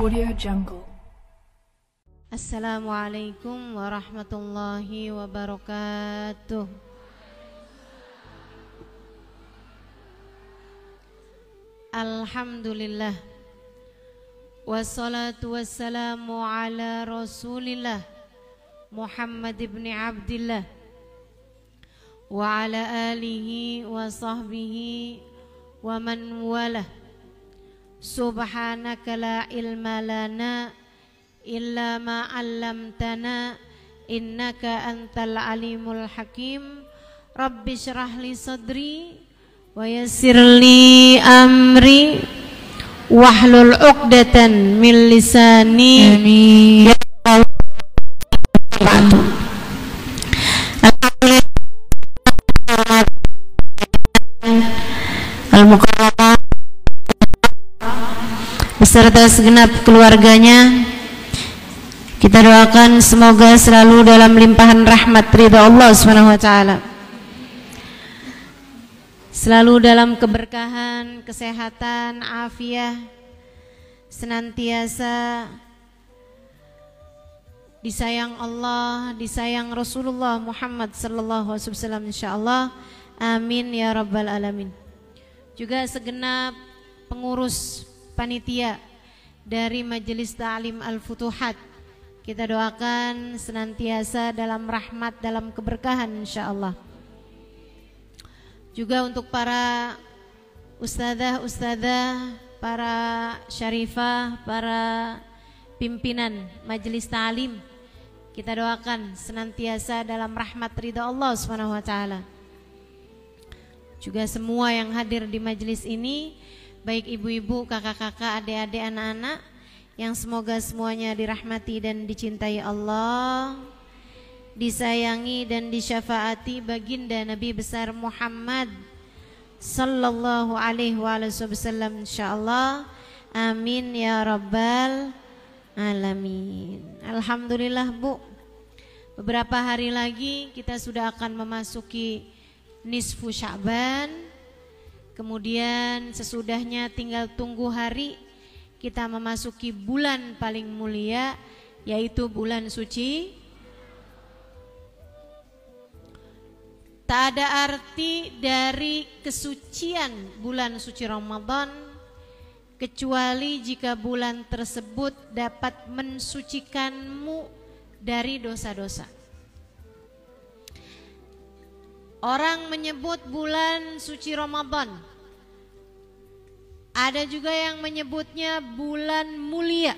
Audio Jungle. Assalamualaikum warahmatullahi wabarakatuh. Alhamdulillah, wassalatu wassalamu ala rasulillah Muhammad ibn Abdillah wa ala alihi wa sahbihi wa man walah. Subhanaka la ilma lana illa ma 'allamtana innaka antal alimul hakim. Rabbi shrah li sadri wa yassir li amri wahlul 'uqdatan min lisani. Amin. Al-Mukarramah beserta segenap keluarganya, kita doakan semoga selalu dalam limpahan rahmat ridha Allah Subhanahu wa taala, selalu dalam keberkahan, kesehatan, afiah, senantiasa disayang Allah, disayang Rasulullah Muhammad sallallahu alaihi wasallam insyaallah. Amin ya rabbal alamin. Juga segenap pengurus panitia dari Majelis Ta'lim Al-Futuhat, kita doakan senantiasa dalam rahmat, dalam keberkahan insyaallah. Juga untuk para ustadzah, para syarifah, para pimpinan Majelis Ta'lim, kita doakan senantiasa dalam rahmat ridha Allah Subhanahu wa taala. Juga semua yang hadir di majelis ini, baik ibu-ibu, kakak-kakak, adik-adik, anak-anak, yang semoga semuanya dirahmati dan dicintai Allah, disayangi dan disyafaati baginda Nabi besar Muhammad sallallahu alaihi wasallam insyaallah. Amin ya rabbal alamin. Alhamdulillah Bu, beberapa hari lagi kita sudah akan memasuki nisfu Sya'ban. Kemudian sesudahnya tinggal tunggu hari kita memasuki bulan paling mulia, yaitu bulan suci. Tak ada arti dari kesucian bulan suci Ramadan kecuali jika bulan tersebut dapat mensucikanmu dari dosa-dosa. Orang menyebut bulan suci Ramadan, ada juga yang menyebutnya bulan mulia.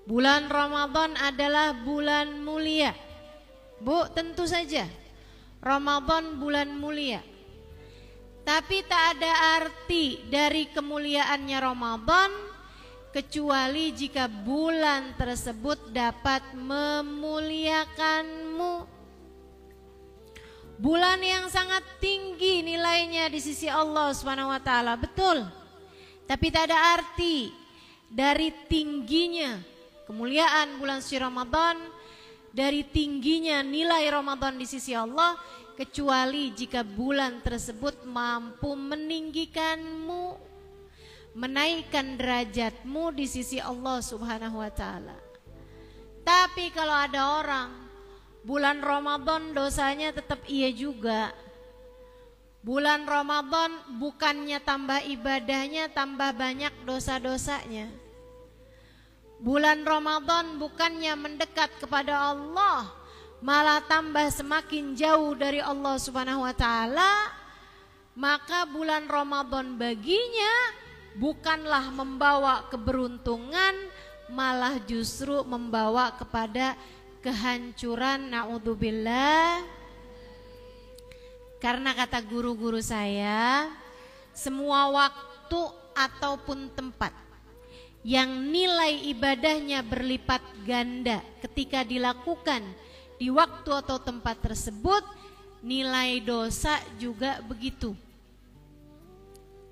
Bulan Ramadan adalah bulan mulia. Bu, tentu saja Ramadan bulan mulia. Tapi tak ada arti dari kemuliaannya Ramadan kecuali jika bulan tersebut dapat memuliakanmu. Bulan yang sangat tinggi nilainya di sisi Allah Subhanahu wa taala, betul. Tapi tak ada arti dari tingginya kemuliaan bulan suci Ramadan, dari tingginya nilai Ramadan di sisi Allah, kecuali jika bulan tersebut mampu meninggikanmu, menaikkan derajatmu di sisi Allah Subhanahu wa taala. Tapi kalau ada orang bulan Ramadan dosanya tetap iya juga. Bulan Ramadan bukannya tambah ibadahnya, tambah banyak dosa-dosanya. Bulan Ramadan bukannya mendekat kepada Allah, malah tambah semakin jauh dari Allah Subhanahu wa taala. Maka bulan Ramadan baginya bukanlah membawa keberuntungan, malah justru membawa kepada kehancuran, naudzubillah. Karena kata guru-guru saya, semua waktu ataupun tempat yang nilai ibadahnya berlipat ganda ketika dilakukan di waktu atau tempat tersebut, nilai dosa juga begitu.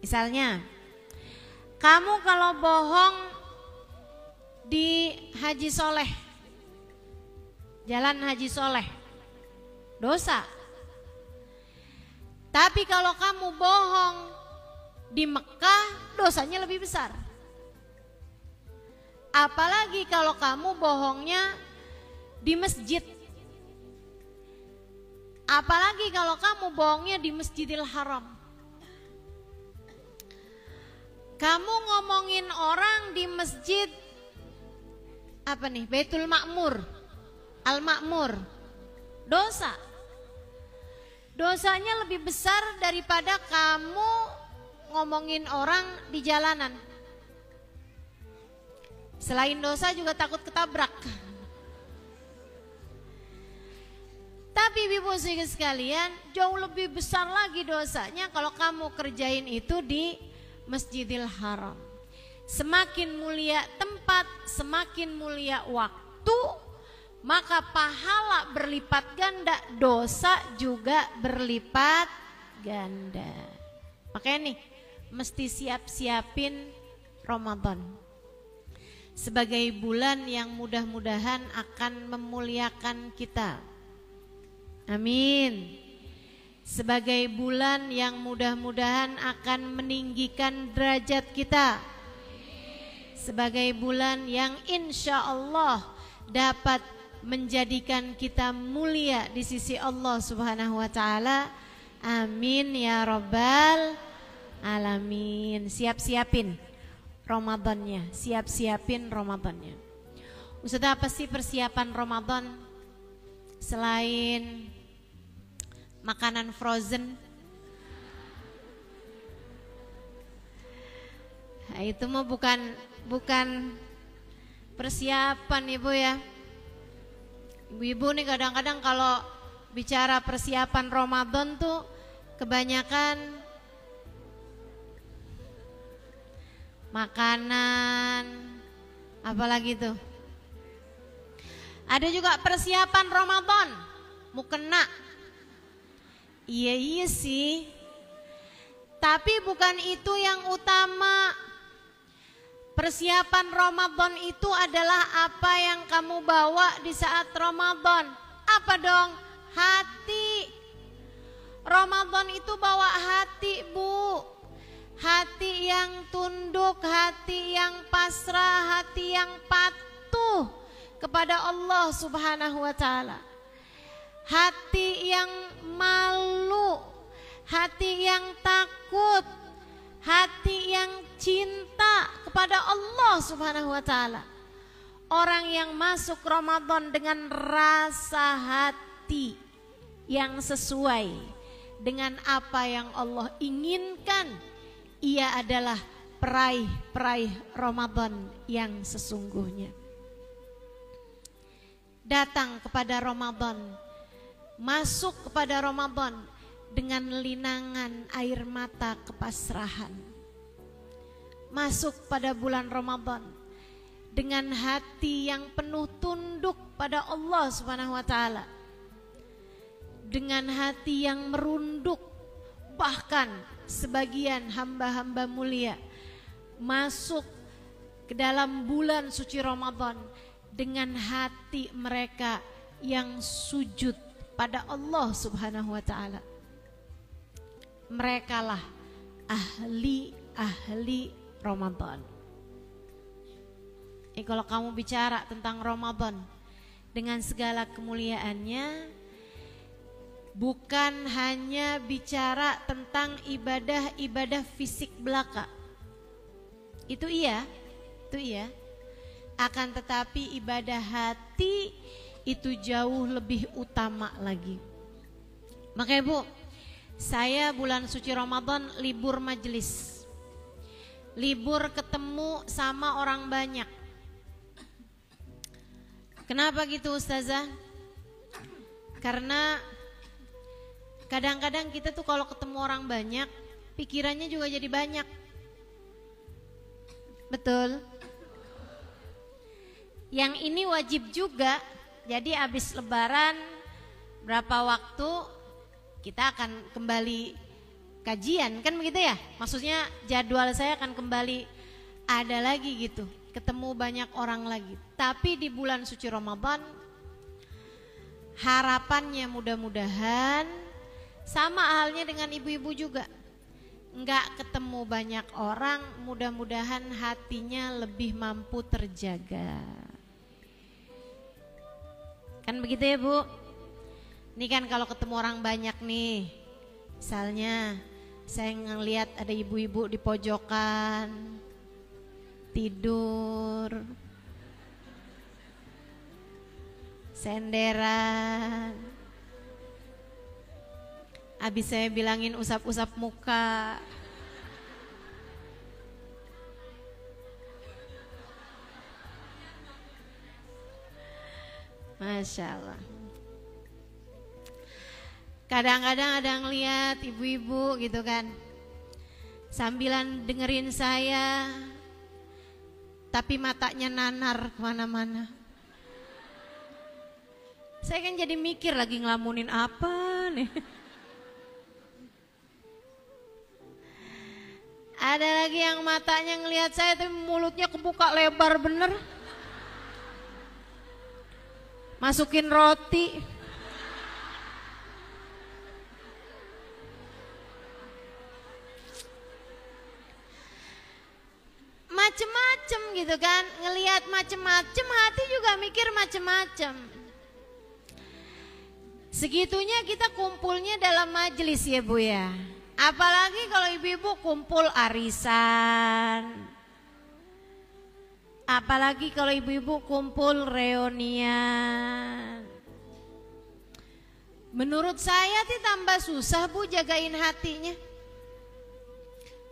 Misalnya, kamu kalau bohong di Haji Soleh, Jalan Haji Soleh, dosa. Tapi kalau kamu bohong di Mekah, dosanya lebih besar. Apalagi kalau kamu bohongnya di masjid. Apalagi kalau kamu bohongnya di Masjidil Haram. Kamu ngomongin orang di masjid apa nih? Baitul Ma'mur, Al-Ma'mur. Dosa. Dosanya lebih besar daripada kamu ngomongin orang di jalanan. Selain dosa juga takut ketabrak. Tapi ibu sekalian, jauh lebih besar lagi dosanya kalau kamu kerjain itu di Masjidil Haram. Semakin mulia tempat, semakin mulia waktu, maka pahala berlipat ganda, dosa juga berlipat ganda. Makanya nih, mesti siap-siapin Ramadan sebagai bulan yang mudah-mudahan akan memuliakan kita. Amin. Sebagai bulan yang mudah-mudahan akan meninggikan derajat kita. Sebagai bulan yang insya Allah dapat menjadikan kita mulia di sisi Allah Subhanahu wa ta'ala. Amin ya rabbal alamin. Siap-siapin Ramadannya, siap-siapin Ramadannya. Ustaz, apa sih persiapan Ramadan selain makanan frozen? Nah, itu mah bukan persiapan ibu ya. Ibu-ibu nih kadang-kadang kalau bicara persiapan Ramadan tuh kebanyakan makanan, apalagi tuh. Ada juga persiapan Ramadan, mukena. Iya sih. Tapi bukan itu yang utama. Persiapan Ramadan itu adalah apa yang kamu bawa di saat Ramadan. Apa dong? Hati. Ramadan itu bawa hati, Bu. Hati yang tunduk, hati yang pasrah, hati yang patuh kepada Allah Subhanahu wa ta'ala. Hati yang malu, hati yang takut, hati yang cinta kepada Allah Subhanahu wa ta'ala. Orang yang masuk Ramadan dengan rasa hati yang sesuai dengan apa yang Allah inginkan, ia adalah peraih Ramadan yang sesungguhnya. Datang kepada Ramadan, masuk kepada Ramadan dengan linangan air mata kepasrahan. Masuk pada bulan Ramadan dengan hati yang penuh tunduk pada Allah Subhanahu wa ta'ala. Dengan hati yang merunduk, bahkan sebagian hamba-hamba mulia masuk ke dalam bulan suci Ramadan dengan hati mereka yang sujud pada Allah Subhanahu wa ta'ala. Merekalah ahli Ramadan. Kalau kamu bicara tentang Ramadan dengan segala kemuliaannya, bukan hanya bicara tentang ibadah fisik belaka. Itu iya. Akan tetapi ibadah hati itu jauh lebih utama lagi. Makanya Bu, saya bulan suci Ramadan libur majelis, libur ketemu sama orang banyak. Kenapa gitu Ustazah? Karena kadang-kadang kita tuh kalau ketemu orang banyak, pikirannya juga jadi banyak. Betul? Yang ini wajib juga. Jadi habis lebaran berapa waktu kita akan kembali kajian, kan begitu ya? Maksudnya jadwal saya akan kembali ada lagi gitu, ketemu banyak orang lagi. Tapi di bulan suci Ramadan, harapannya mudah-mudahan sama halnya dengan ibu-ibu juga. nggak ketemu banyak orang, mudah-mudahan hatinya lebih mampu terjaga. Kan begitu ya Bu? Ini kan kalau ketemu orang banyak nih, misalnya saya ngelihat ada ibu-ibu di pojokan tidur, senderan. Habis saya bilangin usap-usap muka. Masya Allah. Kadang-kadang ada yang lihat ibu-ibu gitu kan, sambilan dengerin saya, tapi matanya nanar kemana-mana. Saya kan jadi mikir lagi ngelamunin apa nih. Ada lagi yang matanya ngelihat saya tapi mulutnya kebuka lebar bener. Masukin roti. Macem-macem gitu kan, ngelihat macem-macem, hati juga mikir macem-macem. Segitunya kita kumpulnya dalam majelis ya Bu ya. Apalagi kalau ibu-ibu kumpul arisan. Apalagi kalau ibu-ibu kumpul reunian. Menurut saya sih tambah susah Bu jagain hatinya.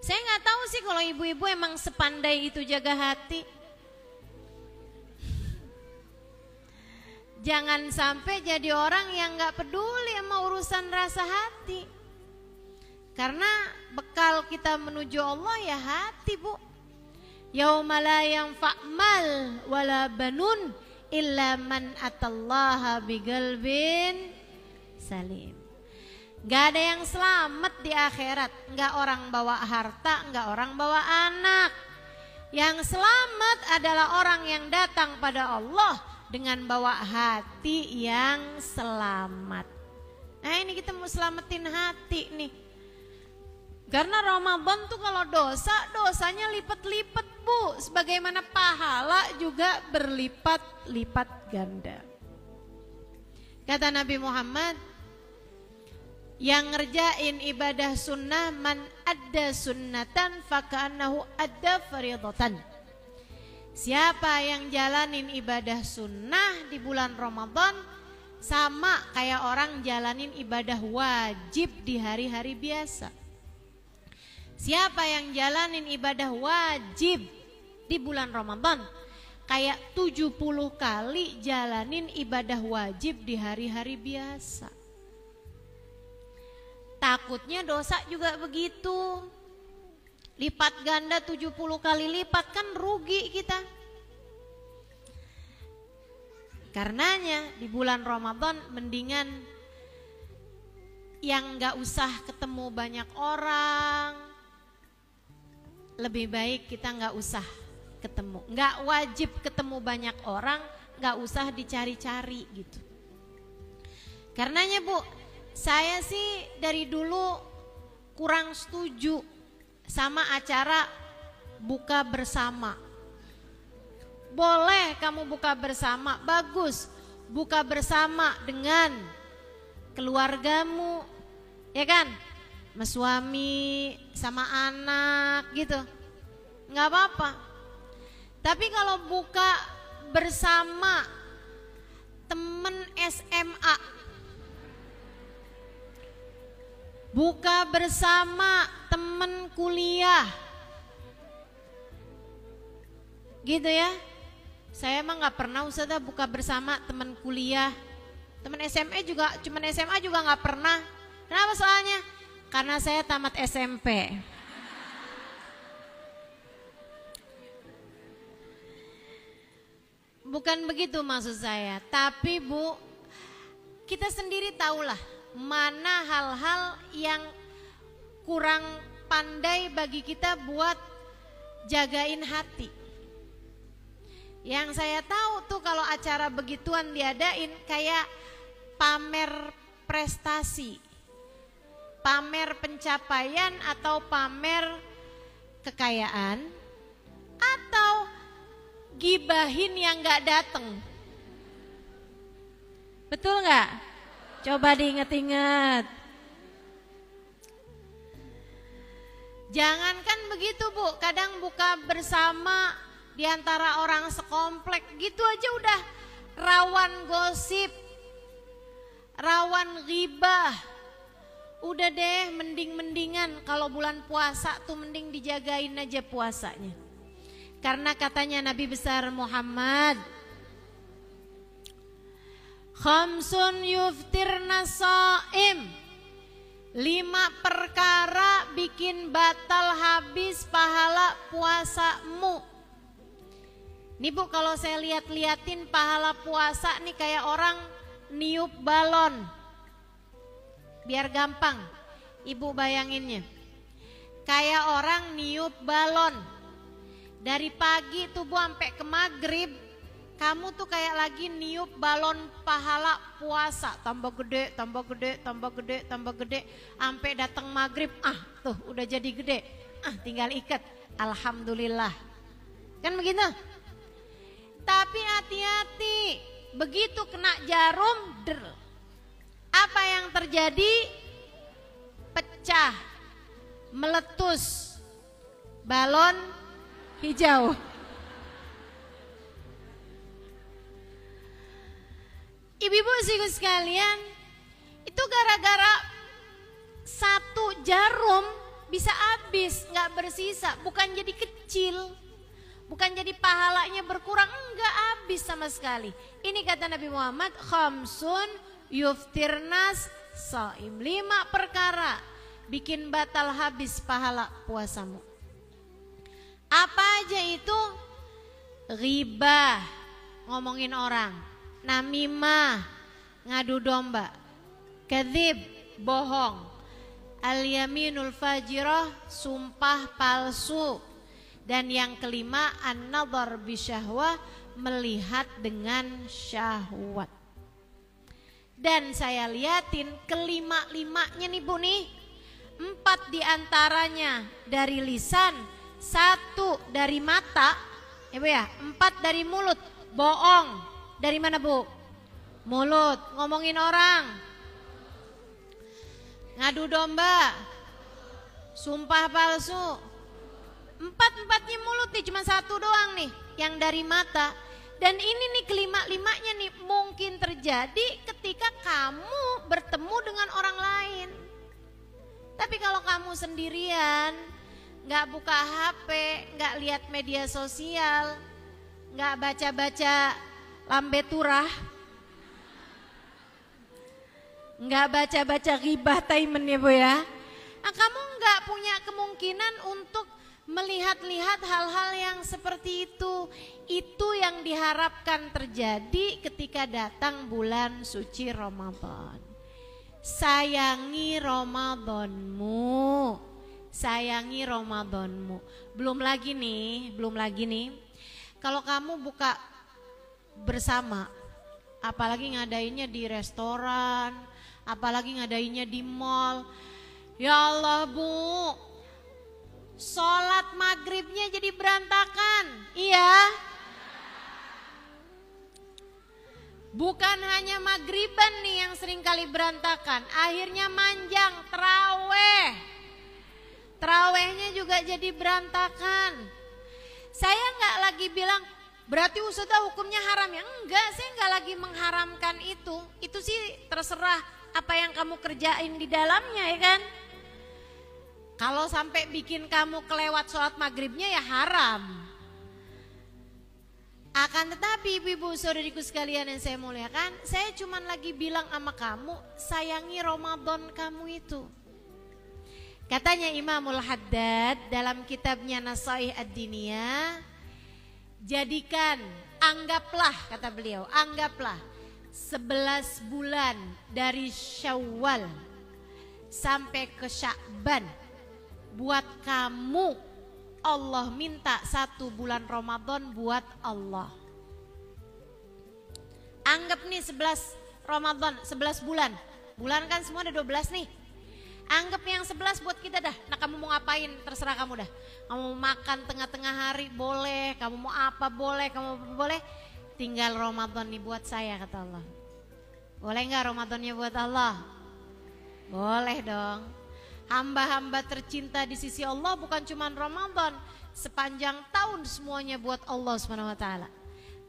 Saya nggak tahu sih kalau ibu-ibu emang sepandai itu jaga hati. Jangan sampai jadi orang yang nggak peduli sama urusan rasa hati. Karena bekal kita menuju Allah ya hati Bu. Yauma la yanfa' mal wala banun illa man atallaha biqalbin salim. Gak ada yang selamat di akhirat. Gak orang bawa harta, gak orang bawa anak. Yang selamat adalah orang yang datang pada Allah dengan bawa hati yang selamat. Nah ini kita mau selamatin hati nih. Karena Ramadan tuh kalau dosa, dosanya lipat-lipat Bu. Sebagaimana pahala juga berlipat-lipat ganda. Kata Nabi Muhammad, yang ngerjain ibadah sunnah man adda sunnatan faka'annahu adda faridatan. Siapa yang jalanin ibadah sunnah di bulan Ramadan sama kayak orang jalanin ibadah wajib di hari-hari biasa. Siapa yang jalanin ibadah wajib di bulan Ramadan kayak 70 kali jalanin ibadah wajib di hari-hari biasa. Takutnya dosa juga begitu. Lipat ganda 70 kali lipat kan rugi kita. Karenanya di bulan Ramadan mendingan yang gak usah ketemu banyak orang. Lebih baik kita gak usah ketemu. Gak wajib ketemu banyak orang, gak usah dicari-cari gitu. Karenanya Bu, saya sih dari dulu kurang setuju sama acara buka bersama. Boleh kamu buka bersama, bagus. Buka bersama dengan keluargamu, ya kan? Sama suami, sama anak gitu. Nggak apa-apa. Tapi kalau buka bersama temen SMA, buka bersama temen kuliah, gitu ya. Saya emang nggak pernah Ustazah buka bersama temen kuliah, temen SMA juga, cuman SMA juga nggak pernah. Kenapa soalnya? Karena saya tamat SMP. Bukan begitu maksud saya, tapi Bu, kita sendiri tahulah mana hal-hal yang kurang pandai bagi kita buat jagain hati. Yang saya tahu tuh kalau acara begituan diadain kayak pamer prestasi. pamer pencapaian atau pamer kekayaan, atau gibahin yang gak dateng? Betul gak? Coba diinget-inget. Jangankan begitu Bu, kadang buka bersama di antara orang sekomplek gitu aja udah rawan gosip, rawan ghibah. Udah deh, mendingan kalau bulan puasa tuh mending dijagain aja puasanya. Karena katanya Nabi besar Muhammad, khamsun yuftirna shaim, 5 perkara bikin batal habis pahala puasamu. Nih Bu, kalau saya liatin pahala puasa nih kayak orang niup balon. Biar gampang Ibu bayanginnya. Kayak orang niup balon. Dari pagi tuh Bu sampai ke maghrib, kamu tuh kayak lagi niup balon pahala puasa. Tambah gede, tambah gede, tambah gede, tambah gede. Sampai datang maghrib, tuh udah jadi gede. Tinggal ikat, alhamdulillah. Kan begitu? Tapi hati-hati, begitu kena jarum, apa yang terjadi? Pecah, meletus, balon hijau. Ibu-ibu ibu sekalian, itu gara-gara 1 jarum bisa habis, gak bersisa, bukan jadi kecil. Bukan jadi pahalanya berkurang, enggak, habis sama sekali. Ini kata Nabi Muhammad, khamsun yuftirnas shaim, 5 perkara bikin batal habis pahala puasamu. Apa aja itu? Ghibah, ngomongin orang. Namimah, ngadu domba. Kadzib, bohong. Al-yaminul fajirah, sumpah palsu. Dan yang kelima, an-nadhar bisyahwah, melihat dengan syahwat. Dan saya liatin kelima-limanya nih Bu nih, 4 diantaranya dari lisan, 1 dari mata, ya Bu ya, 4 dari mulut. Bohong, dari mana Bu? Mulut, ngomongin orang, ngadu domba, sumpah palsu. 4-4-nya mulut nih, cuma 1 doang nih yang dari mata. Dan ini nih kelima-limanya nih mungkin terjadi ketika kamu bertemu dengan orang lain. Tapi kalau kamu sendirian, gak buka HP, gak lihat media sosial, gak baca-baca lambe turah, gak baca-baca ghibah taimen ya Bu ya, kamu gak punya kemungkinan untuk melihat-lihat hal-hal yang seperti itu. Itu yang diharapkan terjadi ketika datang bulan suci Ramadan. Sayangi Ramadanmu, sayangi Ramadanmu. Belum lagi nih, kalau kamu buka bersama, apalagi ngadainnya di restoran, apalagi ngadainnya di mall. Ya Allah Bu, sholat maghribnya jadi berantakan. Iya. Bukan hanya maghriban nih yang sering kali berantakan, akhirnya manjang terawih. Terawihnya juga jadi berantakan. Saya nggak lagi bilang berarti Ustazah hukumnya haram ya. Enggak, saya nggak lagi mengharamkan itu. Itu sih terserah apa yang kamu kerjain di dalamnya ya kan. Kalau sampai bikin kamu kelewat sholat maghribnya ya haram. Akan tetapi ibu-ibu saudariku sekalian yang saya muliakan, saya cuma lagi bilang sama kamu, sayangi Ramadan kamu itu. Katanya Imamul Haddad dalam kitabnya Nasaih Ad-Diniyah, jadikan, anggaplah kata beliau, anggaplah 11 bulan dari Syawal sampai ke Sya'ban buat kamu. Allah minta 1 bulan Ramadan buat Allah. Anggap nih 11 Ramadan, 11 bulan. Bulan kan semua ada 12 nih. Anggap yang 11 buat kita dah. Nah kamu mau ngapain terserah kamu dah. Kamu mau makan tengah-tengah hari boleh, kamu mau apa boleh, kamu mau apa boleh. Tinggal Ramadan nih buat saya kata Allah. Boleh gak Ramadannya buat Allah? Boleh dong. Hamba-hamba tercinta di sisi Allah bukan cuma Ramadan, sepanjang tahun semuanya buat Allah SWT.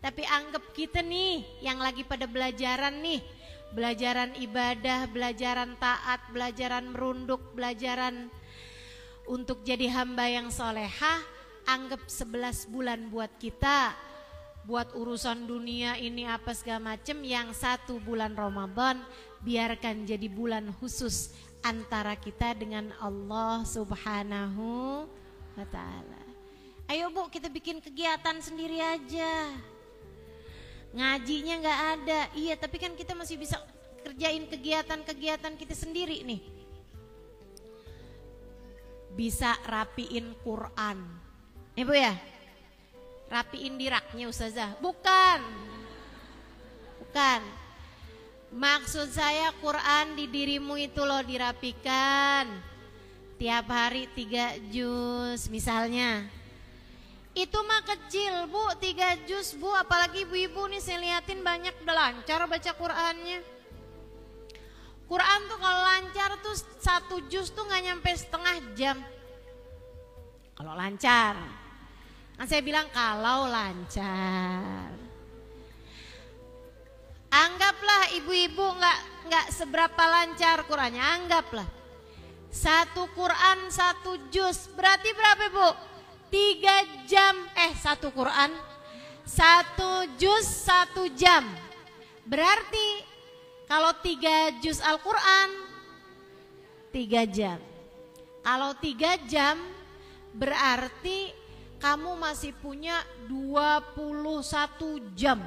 Tapi anggap kita nih yang lagi pada belajaran nih, belajaran ibadah, belajaran taat, belajaran merunduk, belajaran untuk jadi hamba yang solehah. Anggap 11 bulan buat kita, buat urusan dunia ini apa segala macem. Yang 1 bulan Ramadan biarkan jadi bulan khusus antara kita dengan Allah Subhanahu wa ta'ala. Ayo Bu, kita bikin kegiatan sendiri aja. Ngajinya gak ada. Iya, tapi kan kita masih bisa kerjain kegiatan-kegiatan kita sendiri nih. Bisa rapiin Quran. Nih Bu ya, rapiin di raknya Ustazah. Bukan. Maksud saya Quran di dirimu itu loh dirapikan. Tiap hari 3 juz misalnya. Itu mah kecil Bu, 3 juz Bu. Apalagi ibu-ibu nih saya liatin banyak udah lancar baca Qurannya. Quran tuh kalau lancar tuh 1 juz tuh gak nyampe setengah jam. Kalau lancar. Kan saya bilang kalau lancar. Anggaplah ibu-ibu nggak seberapa lancar Qurannya, anggaplah 1 Quran 1 juz berarti berapa Bu? 3 jam. 1 Quran 1 juz 1 jam. Berarti kalau 3 juz Al-Quran 3 jam. Kalau 3 jam berarti kamu masih punya 21 jam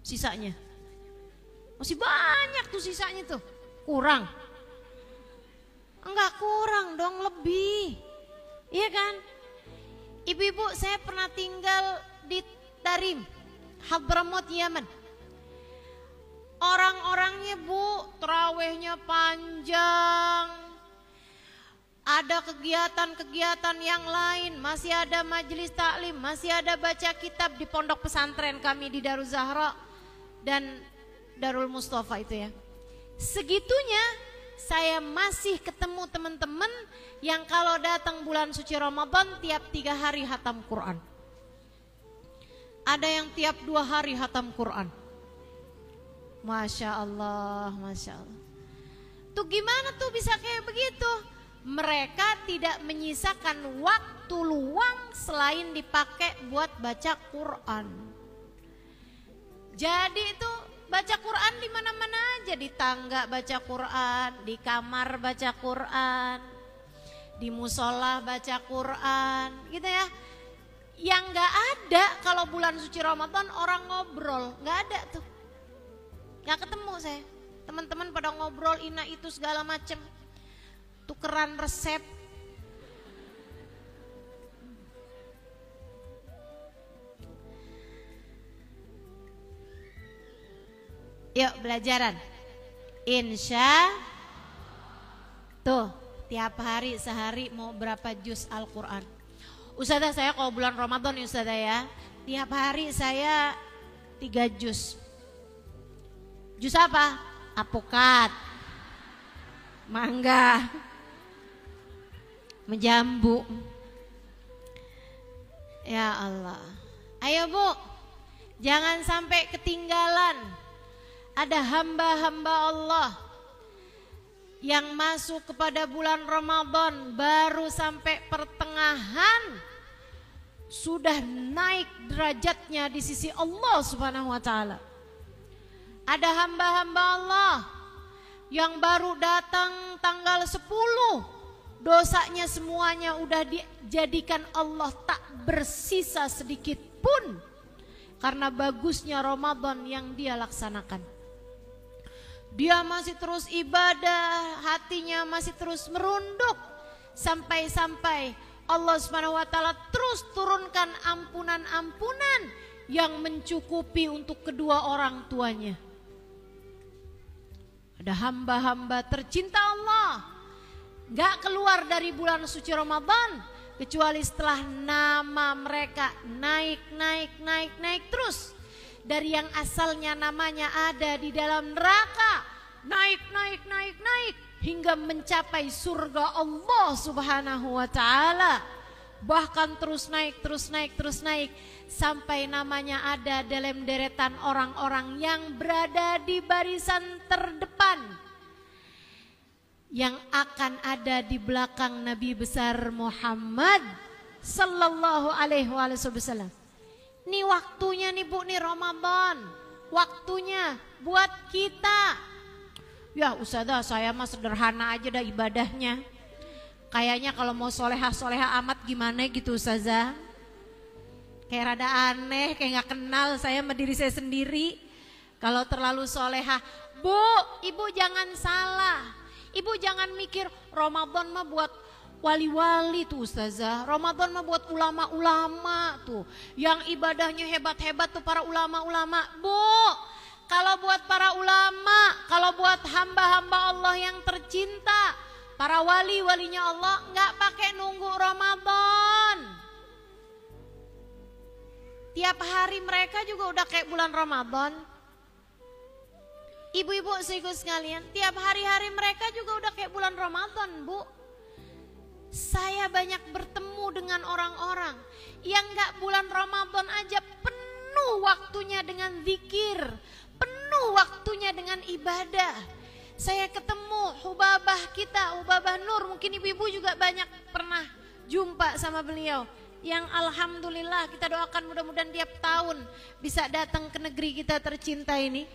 sisanya. Masih banyak tuh sisanya tuh. Kurang? Enggak kurang dong, lebih. Iya kan? Ibu-ibu, saya pernah tinggal di Tarim, Hadramaut, Yaman. Orang-orangnya Bu, tarawihnya panjang. Ada kegiatan-kegiatan yang lain, masih ada majelis taklim, masih ada baca kitab di pondok pesantren kami di Darul Zahra dan Darul Mustafa itu ya. Segitunya saya masih ketemu teman-teman yang kalau datang bulan suci Ramadan tiap 3 hari hatam Quran. Ada yang tiap 2 hari hatam Quran. Masya Allah, Masya Allah. Tuh gimana tuh bisa kayak begitu? Mereka tidak menyisakan waktu luang selain dipakai buat baca Quran. Jadi itu baca Quran di mana-mana aja, di tangga baca Quran, di kamar baca Quran, di musola baca Quran, gitu ya. Yang nggak ada kalau bulan suci Ramadan orang ngobrol, nggak ada tuh, nggak ketemu saya. Teman-teman pada ngobrol ina itu segala macem, tukeran resep. Yuk belajaran. Insya tuh tiap hari sehari mau berapa juz Al-Quran. Ustazah saya kalau bulan Ramadan ya Ustazah ya, tiap hari saya 3 juz. Juz apa? Apokat, mangga, menjambu. Ya Allah. Ayo Bu, jangan sampai ketinggalan. Ada hamba-hamba Allah yang masuk kepada bulan Ramadan baru sampai pertengahan sudah naik derajatnya di sisi Allah Subhanahu wa ta'ala. Ada hamba-hamba Allah yang baru datang tanggal 10, dosanya semuanya udah dijadikan Allah tak bersisa sedikit pun karena bagusnya Ramadan yang dia laksanakan. Dia masih terus ibadah, hatinya masih terus merunduk sampai-sampai Allah Subhanahu wa ta'ala terus turunkan ampunan-ampunan yang mencukupi untuk kedua orang tuanya. Ada hamba-hamba tercinta Allah gak keluar dari bulan suci Ramadan kecuali setelah nama mereka naik terus dari yang asalnya namanya ada di dalam neraka, naik hingga mencapai surga Allah Subhanahu wa taala. Bahkan terus naik sampai namanya ada dalam deretan orang-orang yang berada di barisan terdepan, yang akan ada di belakang Nabi besar Muhammad sallallahu alaihi wasallam. Nih waktunya nih Bu, nih Ramadan, waktunya buat kita. Ya Ustazah, saya mah sederhana aja dah ibadahnya. Kayaknya kalau mau soleha amat gimana gitu Ustazah. Kayak rada aneh, kayak gak kenal saya sama diri saya sendiri. Kalau terlalu soleha. Bu, Ibu jangan salah. Ibu jangan mikir Ramadan mah buat wali-wali tuh Ustazah. Ramadan mah buat ulama-ulama tuh. Yang ibadahnya hebat-hebat tuh para ulama-ulama. Bu, kalau buat para ulama, kalau buat hamba-hamba Allah yang tercinta, para wali-walinya Allah nggak pakai nunggu Ramadan. Tiap hari mereka juga udah kayak bulan Ramadan. Ibu-ibu sekalian sekalian, tiap hari-hari mereka juga udah kayak bulan Ramadan, Bu. Saya banyak bertemu dengan orang-orang yang nggak bulan Ramadan aja penuh waktunya dengan zikir, penuh waktunya dengan ibadah. Saya ketemu Hubabah kita, Hubabah Nur, mungkin ibu-ibu juga banyak pernah jumpa sama beliau. Yang alhamdulillah kita doakan mudah-mudahan tiap tahun bisa datang ke negeri kita tercinta ini.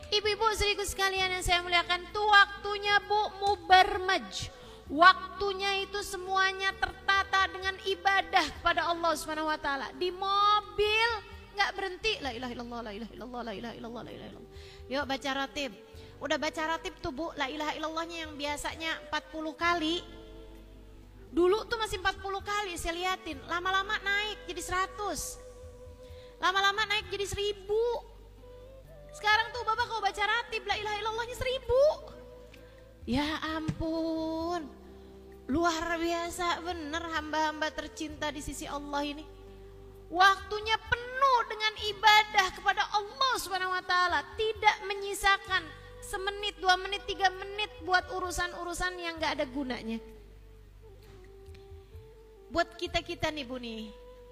Ibu-ibu sekalian sekalian yang saya muliakan, tuh waktunya Bu mubarmaj. Waktunya itu semuanya tertata dengan ibadah kepada Allah Subhanahu wa taala. Di mobil enggak berhenti la ilaha illallah la ilaha illallah la ilaha illallah la ilaha illallah. Yuk baca ratib. Udah baca ratib tuh Bu, la ilaha illallahnya yang biasanya 40 kali. Dulu tuh masih 40 kali saya liatin, lama-lama naik jadi 100. Lama-lama naik jadi 1000. Sekarang tuh Bapak kalau baca ratib la ilaha illallahnya 1000. Ya ampun, luar biasa bener hamba-hamba tercinta di sisi Allah ini. Waktunya penuh dengan ibadah kepada Allah Subhanahu wa taala, tidak menyisakan semenit, 2 menit, 3 menit buat urusan-urusan yang gak ada gunanya. Buat kita-kita nih Bu nih,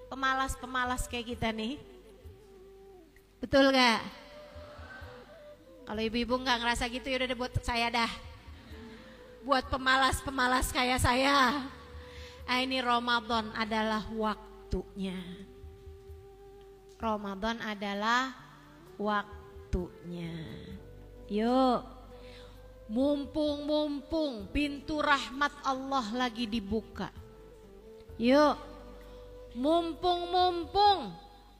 pemalas-pemalas kayak kita nih, betul gak? Kalau ibu-ibu gak ngerasa gitu ya udah buat saya dah. Buat pemalas-pemalas kayak saya, ini Ramadan adalah waktunya. Ramadan adalah waktunya. Yuk, mumpung pintu rahmat Allah lagi dibuka. Yuk, mumpung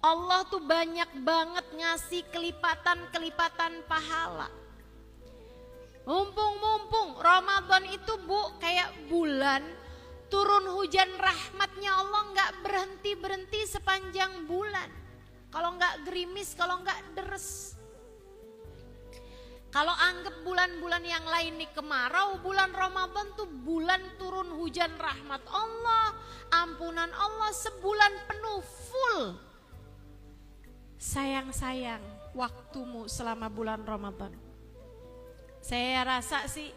Allah tuh banyak banget ngasih kelipatan pahala. Mumpung Ramadan itu Bu kayak bulan, turun hujan rahmatnya Allah nggak berhenti sepanjang bulan. Kalau nggak gerimis, kalau nggak deres. Kalau anggap bulan-bulan yang lain nih kemarau, bulan Ramadan tuh bulan turun hujan rahmat Allah, ampunan Allah sebulan penuh full. Sayang waktumu selama bulan Ramadan. Saya rasa sih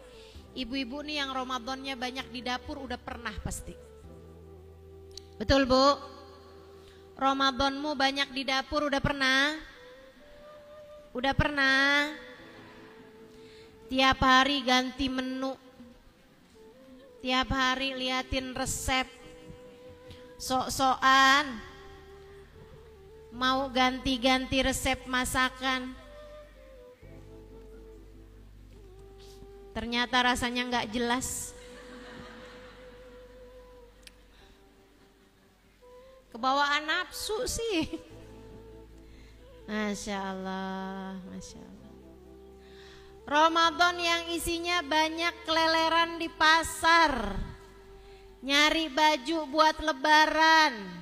ibu-ibu nih yang Ramadannya banyak di dapur udah pernah pasti. Betul Bu? Ramadanmu banyak di dapur udah pernah? Udah pernah? Tiap hari ganti menu. Tiap hari liatin resep. Sok-sokan mau ganti-ganti resep masakan. Ternyata rasanya nggak jelas. Kebawaan nafsu sih. Masya Allah, Masya Allah. Ramadan yang isinya banyak keleleran di pasar, nyari baju buat lebaran.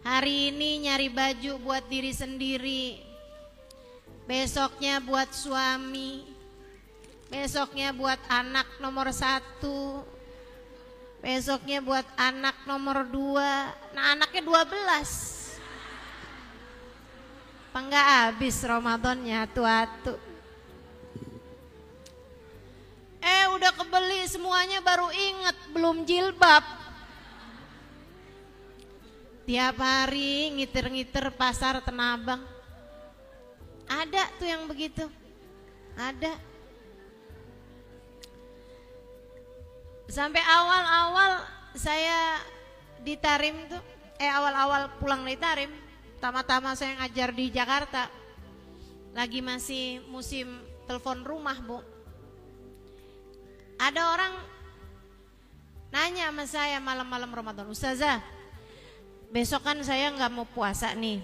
Hari ini nyari baju buat diri sendiri, besoknya buat suami, besoknya buat anak nomor 1, besoknya buat anak nomor 2. Nah anaknya 12. Apa enggak habis Ramadannya atu-atu. Udah kebeli semuanya baru inget belum jilbab. Tiap hari ngiter-ngiter pasar Tanah Abang. Ada tuh yang begitu. Ada. Sampai awal-awal saya di Tarim tuh, awal-awal pulang dari Tarim, pertama-tama saya ngajar di Jakarta, lagi masih musim telepon rumah Bu. Ada orang nanya sama saya malam-malam Ramadan, Ustazah, besok kan saya nggak mau puasa nih,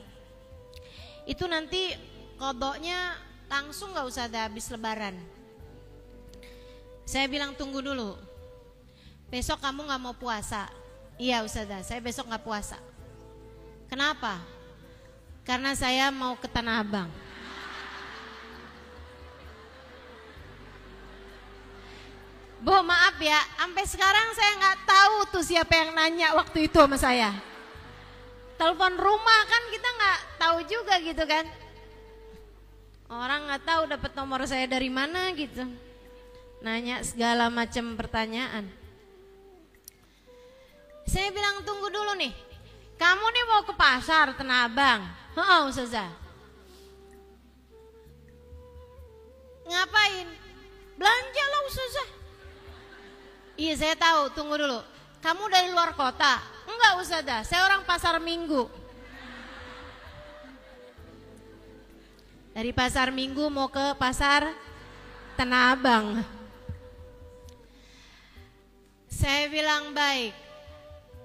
itu nanti kodoknya langsung nggak Ustazah habis Lebaran? Saya bilang tunggu dulu. Besok kamu gak mau puasa? Iya Ustazah, saya besok gak puasa. Kenapa? Karena saya mau ke Tanah Abang. Bu maaf ya, sampai sekarang saya gak tahu tuh siapa yang nanya waktu itu sama saya. Telepon rumah kan kita gak tahu juga gitu kan. Orang gak tahu dapat nomor saya dari mana gitu. Nanya segala macam pertanyaan. Saya bilang tunggu dulu nih, kamu nih mau ke pasar Tanah Abang? Ustazah. Ngapain? Belanja lah Ustazah. Iya saya tahu, tunggu dulu. Kamu dari luar kota? Enggak Ustazah, saya orang pasar Minggu. Dari pasar Minggu mau ke pasar Tanah Abang. Saya bilang baik.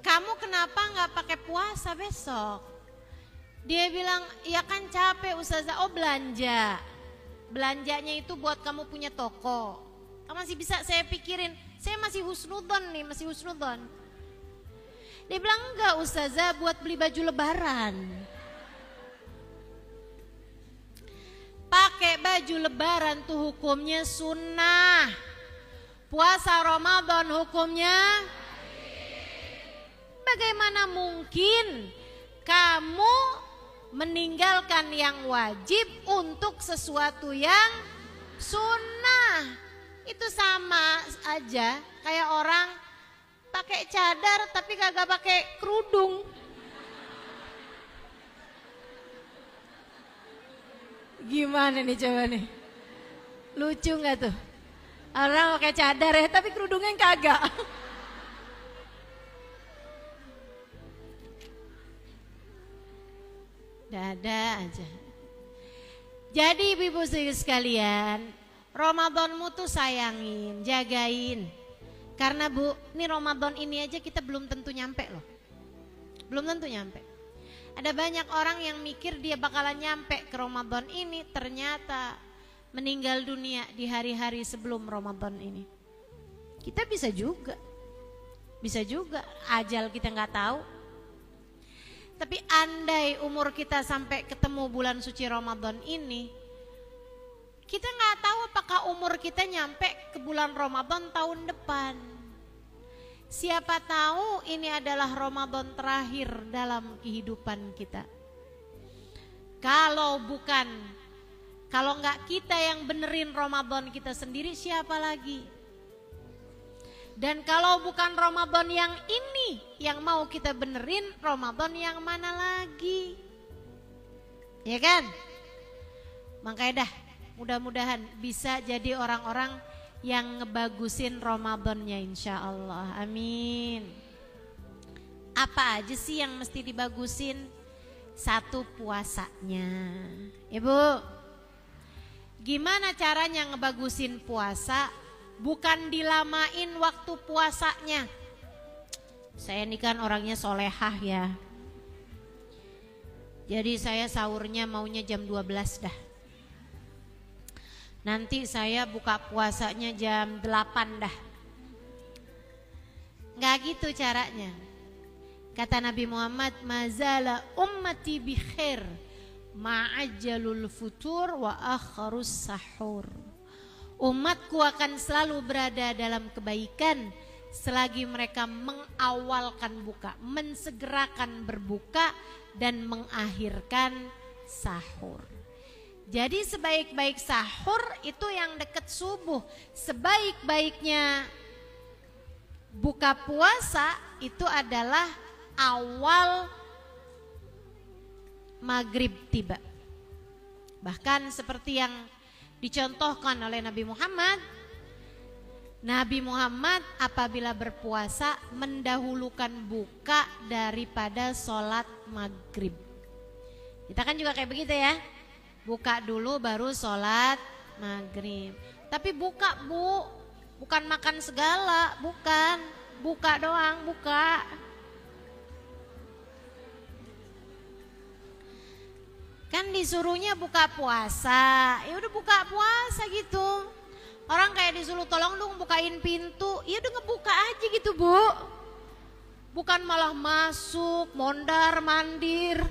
Kamu kenapa nggak pakai puasa besok? Dia bilang, ya kan capek Ustazah. Oh belanja. Belanjanya itu buat kamu punya toko. Masih bisa saya pikirin. Saya masih husnudon nih, masih husnudon. Dia bilang enggak Ustazah, buat beli baju lebaran. Pakai baju lebaran tuh hukumnya sunnah. Puasa Ramadan hukumnya, bagaimana mungkin kamu meninggalkan yang wajib untuk sesuatu yang sunnah? Itu sama aja kayak orang pakai cadar tapi kagak pakai kerudung. Gimana nih coba nih? Lucu nggak tuh? Orang pakai cadar ya tapi kerudungnya kagak. Dada aja. Jadi ibu-ibu sekalian, Ramadanmu tuh sayangin, jagain. Karena Bu, ini Ramadan ini aja kita belum tentu nyampe loh. Belum tentu nyampe. Ada banyak orang yang mikir dia bakalan nyampe ke Ramadan ini, ternyata meninggal dunia di hari-hari sebelum Ramadan ini. Kita bisa juga ajal kita nggak tahu. Tapi andai umur kita sampai ketemu bulan suci Ramadan ini, kita nggak tahu apakah umur kita nyampe ke bulan Ramadan tahun depan. Siapa tahu ini adalah Ramadan terakhir dalam kehidupan kita. Kalau nggak kita yang benerin Ramadan kita sendiri, siapa lagi? Dan kalau bukan Ramadan yang ini yang mau kita benerin, Ramadan yang mana lagi? Ya kan? Makanya dah, mudah-mudahan bisa jadi orang-orang yang ngebagusin Ramadannya insya Allah. Amin. Apa aja sih yang mesti dibagusin? Satu, puasanya. Ibu, gimana caranya ngebagusin puasa? Bukan dilamain waktu puasanya. Saya ini kan orangnya solehah ya. Jadi saya sahurnya maunya jam 12 dah. Nanti saya buka puasanya jam 8 dah. Nggak gitu caranya. Kata Nabi Muhammad, mazala ummati bi khair ma'ajjalul futur wa akharus sahur. Umatku akan selalu berada dalam kebaikan selagi mereka mengawalkan buka, mensegerakan berbuka dan mengakhirkan sahur. Jadi sebaik-baik sahur itu yang dekat subuh. Sebaik-baiknya buka puasa itu adalah awal maghrib tiba. Bahkan seperti yang dicontohkan oleh Nabi Muhammad. Nabi Muhammad apabila berpuasa mendahulukan buka daripada sholat maghrib. Kita kan juga kayak begitu ya. Buka dulu baru sholat maghrib. Tapi buka bu, bukan makan segala, bukan. Buka doang, buka. Kan disuruhnya buka puasa, ya udah buka puasa gitu. Orang kayak disuruh tolong dong bukain pintu, ya udah ngebuka aja gitu bu. Bukan malah masuk, mondar mandir,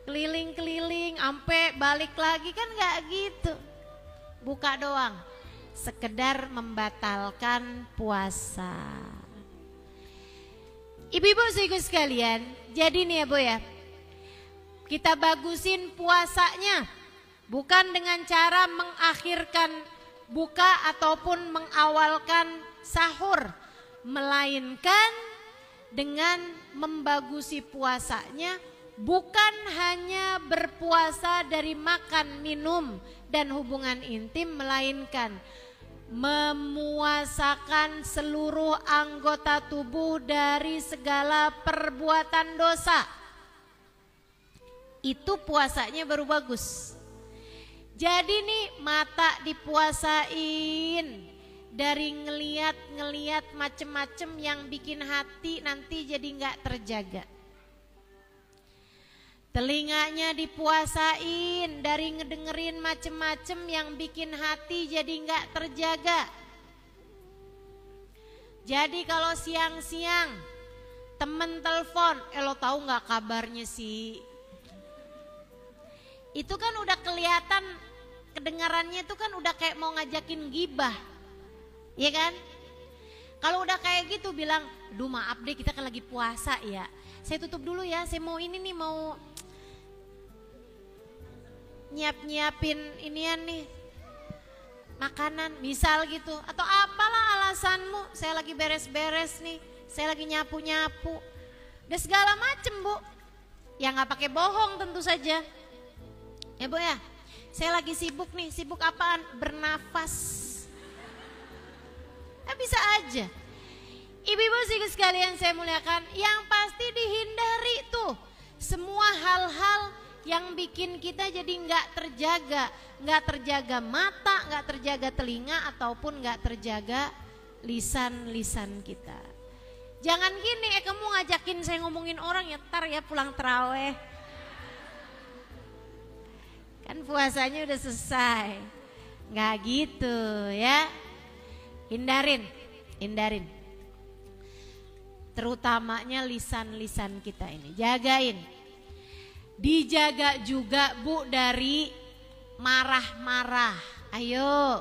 keliling-keliling, ampe balik lagi, kan nggak gitu. Buka doang, sekedar membatalkan puasa. Ibu-ibu saudaraku sekalian, jadi nih ya bu ya, kita bagusin puasanya, bukan dengan cara mengakhirkan buka ataupun mengawalkan sahur, melainkan dengan membagusi puasanya bukan hanya berpuasa dari makan, minum, dan hubungan intim, melainkan memuasakan seluruh anggota tubuh dari segala perbuatan dosa. Itu puasanya baru bagus. Jadi nih mata dipuasain dari ngeliat macem-macem yang bikin hati nanti jadi nggak terjaga. Telinganya dipuasain dari ngedengerin macem-macem yang bikin hati jadi nggak terjaga. Jadi kalau siang-siang temen telepon, lo tahu nggak kabarnya sih? Itu kan udah kelihatan, kedengarannya itu kan udah kayak mau ngajakin gibah, ya kan? Kalau udah kayak gitu bilang, duh maaf deh kita kan lagi puasa ya, saya tutup dulu ya, saya mau ini nih, mau nyiapin inian nih, makanan misal gitu. Atau apalah alasanmu, saya lagi beres-beres nih, saya lagi nyapu-nyapu, udah segala macem bu. Ya gak pakai bohong tentu saja. Ya bu ya, saya lagi sibuk nih, sibuk apaan? Bernafas. Bisa aja. Ibu-ibu sekalian saya muliakan, yang pasti dihindari tuh semua hal-hal yang bikin kita jadi nggak terjaga mata, nggak terjaga telinga, ataupun nggak terjaga lisan kita. Jangan gini, kamu ngajakin saya ngomongin orang ya, ntar ya pulang terawih. Kan puasanya udah selesai, nggak gitu ya. Hindarin. Terutamanya lisan-lisan kita ini, jagain. Dijaga juga bu dari marah-marah. Ayo,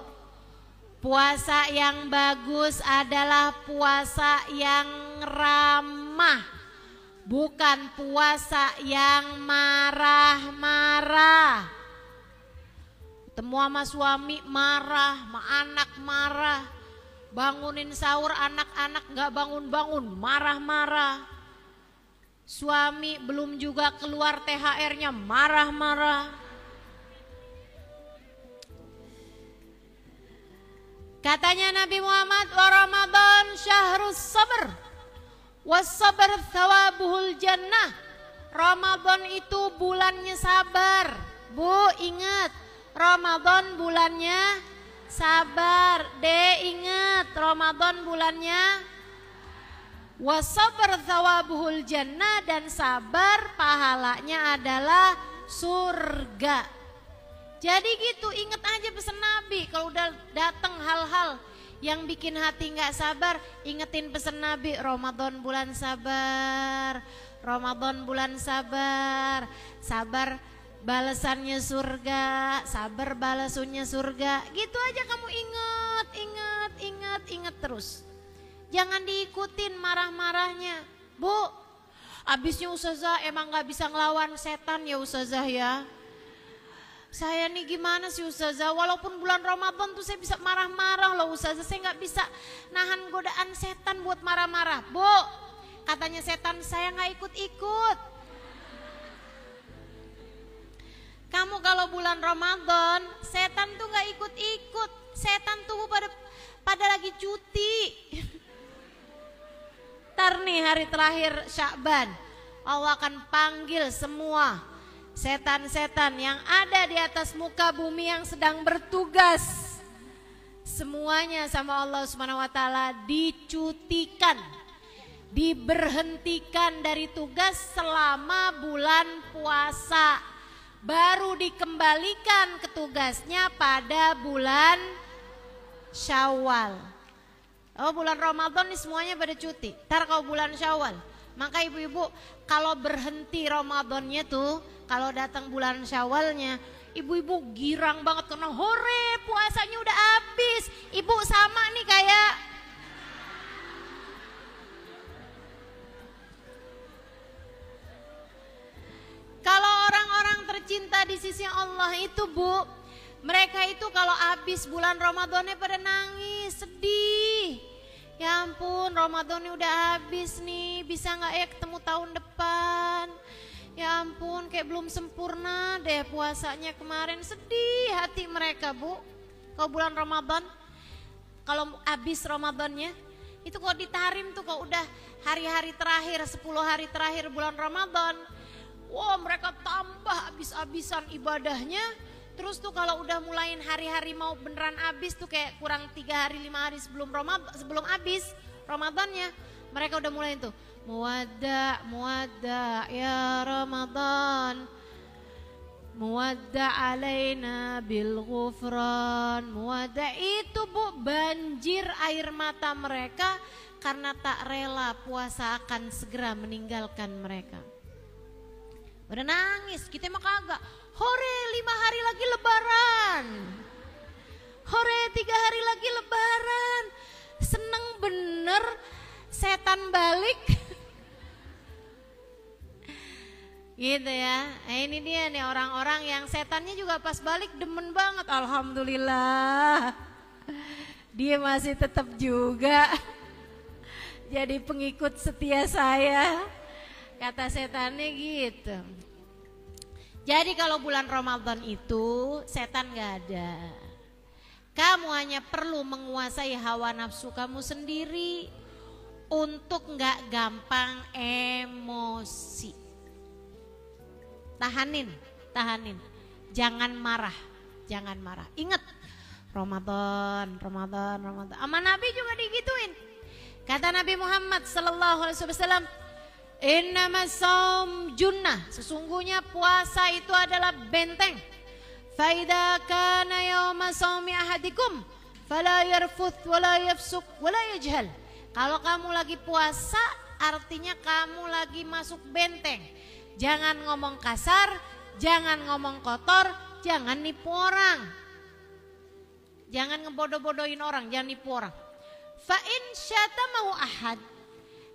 puasa yang bagus adalah puasa yang ramah, bukan puasa yang marah-marah. Ketemu sama suami marah, sama anak marah, bangunin sahur anak-anak gak bangun-bangun, marah-marah. Suami belum juga keluar THR-nya, marah-marah. Katanya Nabi Muhammad, wa Ramadan syahrus sabr, was sabr thawabuhul jannah. Ramadan itu bulannya sabar. Bu, ingat, Ramadan bulannya sabar. Ingat, Ramadan bulannya wasabar thawabuhul jannah, dan sabar pahalanya adalah surga. Jadi gitu, ingat aja pesan Nabi. Kalau udah datang hal-hal yang bikin hati gak sabar, ingetin pesan Nabi, Ramadan bulan sabar, Ramadan bulan sabar. Sabar balasannya surga, sabar balasannya surga. Gitu aja kamu ingat terus. Jangan diikutin marah-marahnya. Bu, abisnya Ustazah emang gak bisa ngelawan setan ya Ustazah ya. Saya nih gimana sih Ustazah, walaupun bulan Ramadan tuh saya bisa marah-marah loh Ustazah. Saya gak bisa nahan godaan setan buat marah-marah. Bu, katanya setan saya gak ikut-ikut. Kamu kalau bulan Ramadan, setan tuh gak ikut-ikut. Setan tuh pada lagi cuti. Ntar nih hari terakhir Sya'ban, Allah akan panggil semua setan-setan yang ada di atas muka bumi yang sedang bertugas. Semuanya sama Allah Subhanahu wa taala dicutikan, diberhentikan dari tugas selama bulan puasa. Baru dikembalikan ke tugasnya pada bulan Syawal. Oh, bulan Ramadan nih semuanya pada cuti. Ntar kalau bulan Syawal, maka ibu-ibu kalau berhenti Ramadannya tuh, kalau datang bulan Syawalnya, ibu-ibu girang banget karena hore puasanya udah habis. Ibu sama nih kayak kalau orang-orang tercinta di sisi Allah itu, Bu, mereka itu kalau habis bulan Ramadannya pada nangis, sedih. Ya ampun, Ramadannya udah habis nih, bisa gak ya ketemu tahun depan? Ya ampun, kayak belum sempurna deh puasanya kemarin. Sedih hati mereka, Bu. Kalau bulan Ramadan, kalau habis Ramadannya, itu kalau ditarim tuh kalau udah hari-hari terakhir, 10 hari terakhir bulan Ramadan, wah mereka tambah habis-habisan ibadahnya. Terus tuh kalau udah mulain hari-hari mau beneran habis tuh kayak kurang 3 hari 5 hari sebelum habis Ramadannya, mereka udah mulai tuh muwadda ya Ramadan, muwadda alaina bil ghufran. Muwadda itu, Bu, banjir air mata mereka karena tak rela puasa akan segera meninggalkan mereka. Udah nangis, kita mah kagak. Hore 5 hari lagi lebaran, hore 3 hari lagi lebaran. Seneng bener setan balik. Gitu ya. Nah, ini dia nih orang-orang yang setannya juga pas balik demen banget. Alhamdulillah, dia masih tetap juga jadi pengikut setia saya, kata setannya gitu. Jadi kalau bulan Ramadan itu setan gak ada. Kamu hanya perlu menguasai hawa nafsu kamu sendiri untuk gak gampang emosi. Tahanin. Jangan marah. Ingat, Ramadan. Sama Nabi juga digituin. Kata Nabi Muhammad sallallahu alaihi wasallam, innamas shaum junnah, sesungguhnya puasa itu adalah benteng. Fa idza kana yauma shaumi ahadikum fala yarfuth wala yafsuk wala yajhal. Kalau kamu lagi puasa artinya kamu lagi masuk benteng. Jangan ngomong kasar, jangan ngomong kotor, jangan nipu orang. Jangan ngebodoh-bodohin orang, jangan nipu orang. Fa in syatamahu ahad,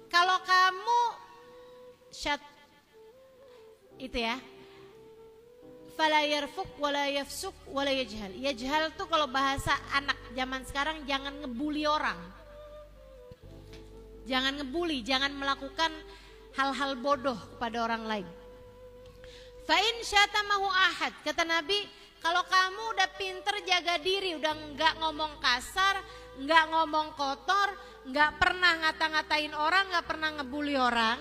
kalau kamu itu ya, fala yarfuk wala yafsuk wala yajhal. Yajhal tuh kalau bahasa anak zaman sekarang, jangan ngebully orang. Jangan ngebully, jangan melakukan hal-hal bodoh kepada orang lain. Fa in syatamahu ahad, kata Nabi, kalau kamu udah pinter jaga diri, udah enggak ngomong kasar, enggak ngomong kotor, enggak pernah ngata-ngatain orang, enggak pernah ngebully orang,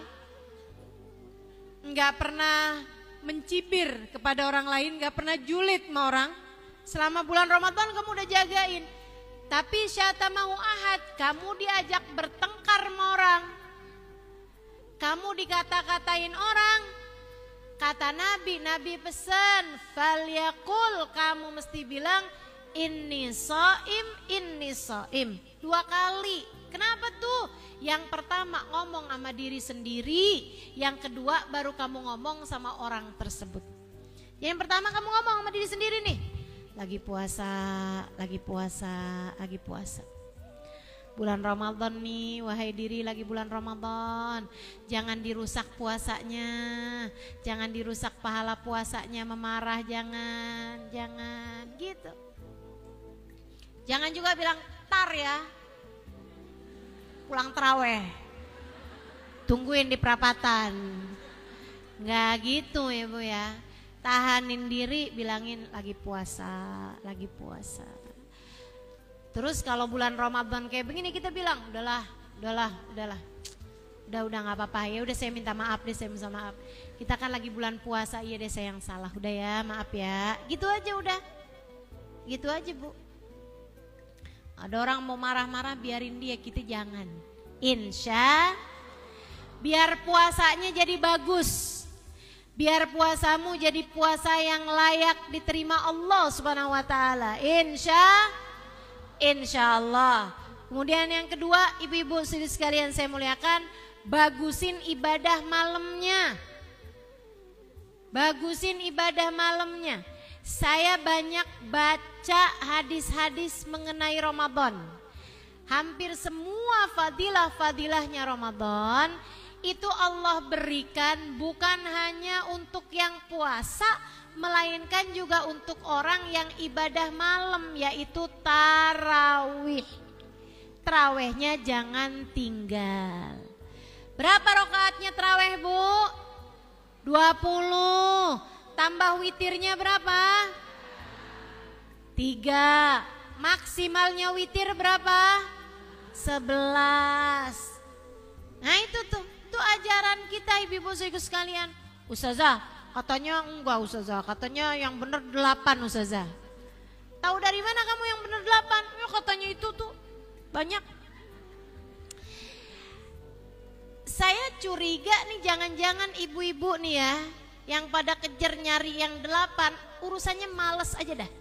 nggak pernah mencibir kepada orang lain, nggak pernah julid sama orang. Selama bulan Ramadan kamu udah jagain. Tapi syatamahu ahad, kamu diajak bertengkar sama orang, kamu dikata-katain orang. Kata Nabi pesan, falyaqul, kamu mesti bilang inni shaim 2 kali. Kenapa tuh? Yang pertama ngomong sama diri sendiri, yang kedua baru kamu ngomong sama orang tersebut. Yang pertama kamu ngomong sama diri sendiri nih, lagi puasa, lagi puasa, lagi puasa. Bulan Ramadan nih, wahai diri lagi bulan Ramadan. Jangan dirusak puasanya, jangan dirusak pahala puasanya, memarah jangan gitu. Jangan juga bilang tar ya, pulang terawih, tungguin di perapatan. Nggak gitu ya Bu ya. Tahanin diri, bilangin lagi puasa, lagi puasa. Terus kalau bulan Ramadan kayak begini kita bilang udahlah nggak apa-apa ya, udah saya minta maaf deh, saya minta maaf. Kita kan lagi bulan puasa, iya deh saya yang salah, udah ya maaf ya, gitu aja udah, gitu aja Bu. Ada orang mau marah-marah biarin dia, kita jangan. Insya, biar puasanya jadi bagus, biar puasamu jadi puasa yang layak diterima Allah Subhanahu Wa Taala. Insya Allah. Kemudian yang kedua, ibu-ibu sekalian saya muliakan, bagusin ibadah malamnya. Bagusin ibadah malamnya. Saya banyak baca hadis-hadis mengenai Ramadan. Hampir semua fadilah-fadilahnya Ramadan itu Allah berikan bukan hanya untuk yang puasa, melainkan juga untuk orang yang ibadah malam, yaitu tarawih. Tarawihnya jangan tinggal. Berapa rakaatnya tarawih Bu? 20. Tambah witirnya berapa? 3. Maksimalnya witir berapa? 11. Nah itu ajaran kita ibu-ibu sekalian. Ustazah, katanya enggak Ustazah, katanya yang benar 8 Ustazah. Tahu dari mana kamu yang benar 8? Ya katanya itu tuh banyak. Saya curiga nih, jangan-jangan ibu-ibu nih ya, yang pada kejar nyari yang 8, urusannya males aja dah.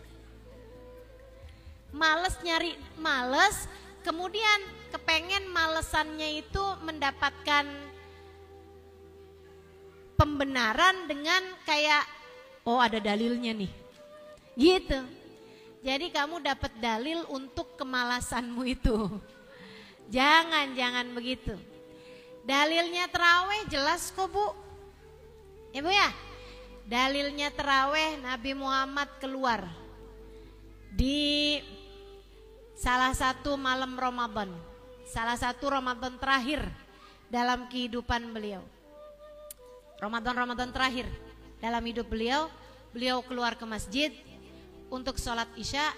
Males nyari, males, kemudian kepengen malesannya itu mendapatkan pembenaran dengan kayak, oh ada dalilnya nih, gitu. Jadi kamu dapat dalil untuk kemalasanmu itu. Jangan begitu. Dalilnya terawih jelas kok Bu. Ibu ya, dalilnya terawih Nabi Muhammad keluar di salah satu malam Ramadan, salah satu Ramadan terakhir dalam kehidupan beliau. Ramadan terakhir dalam hidup beliau, beliau keluar ke masjid untuk sholat isya.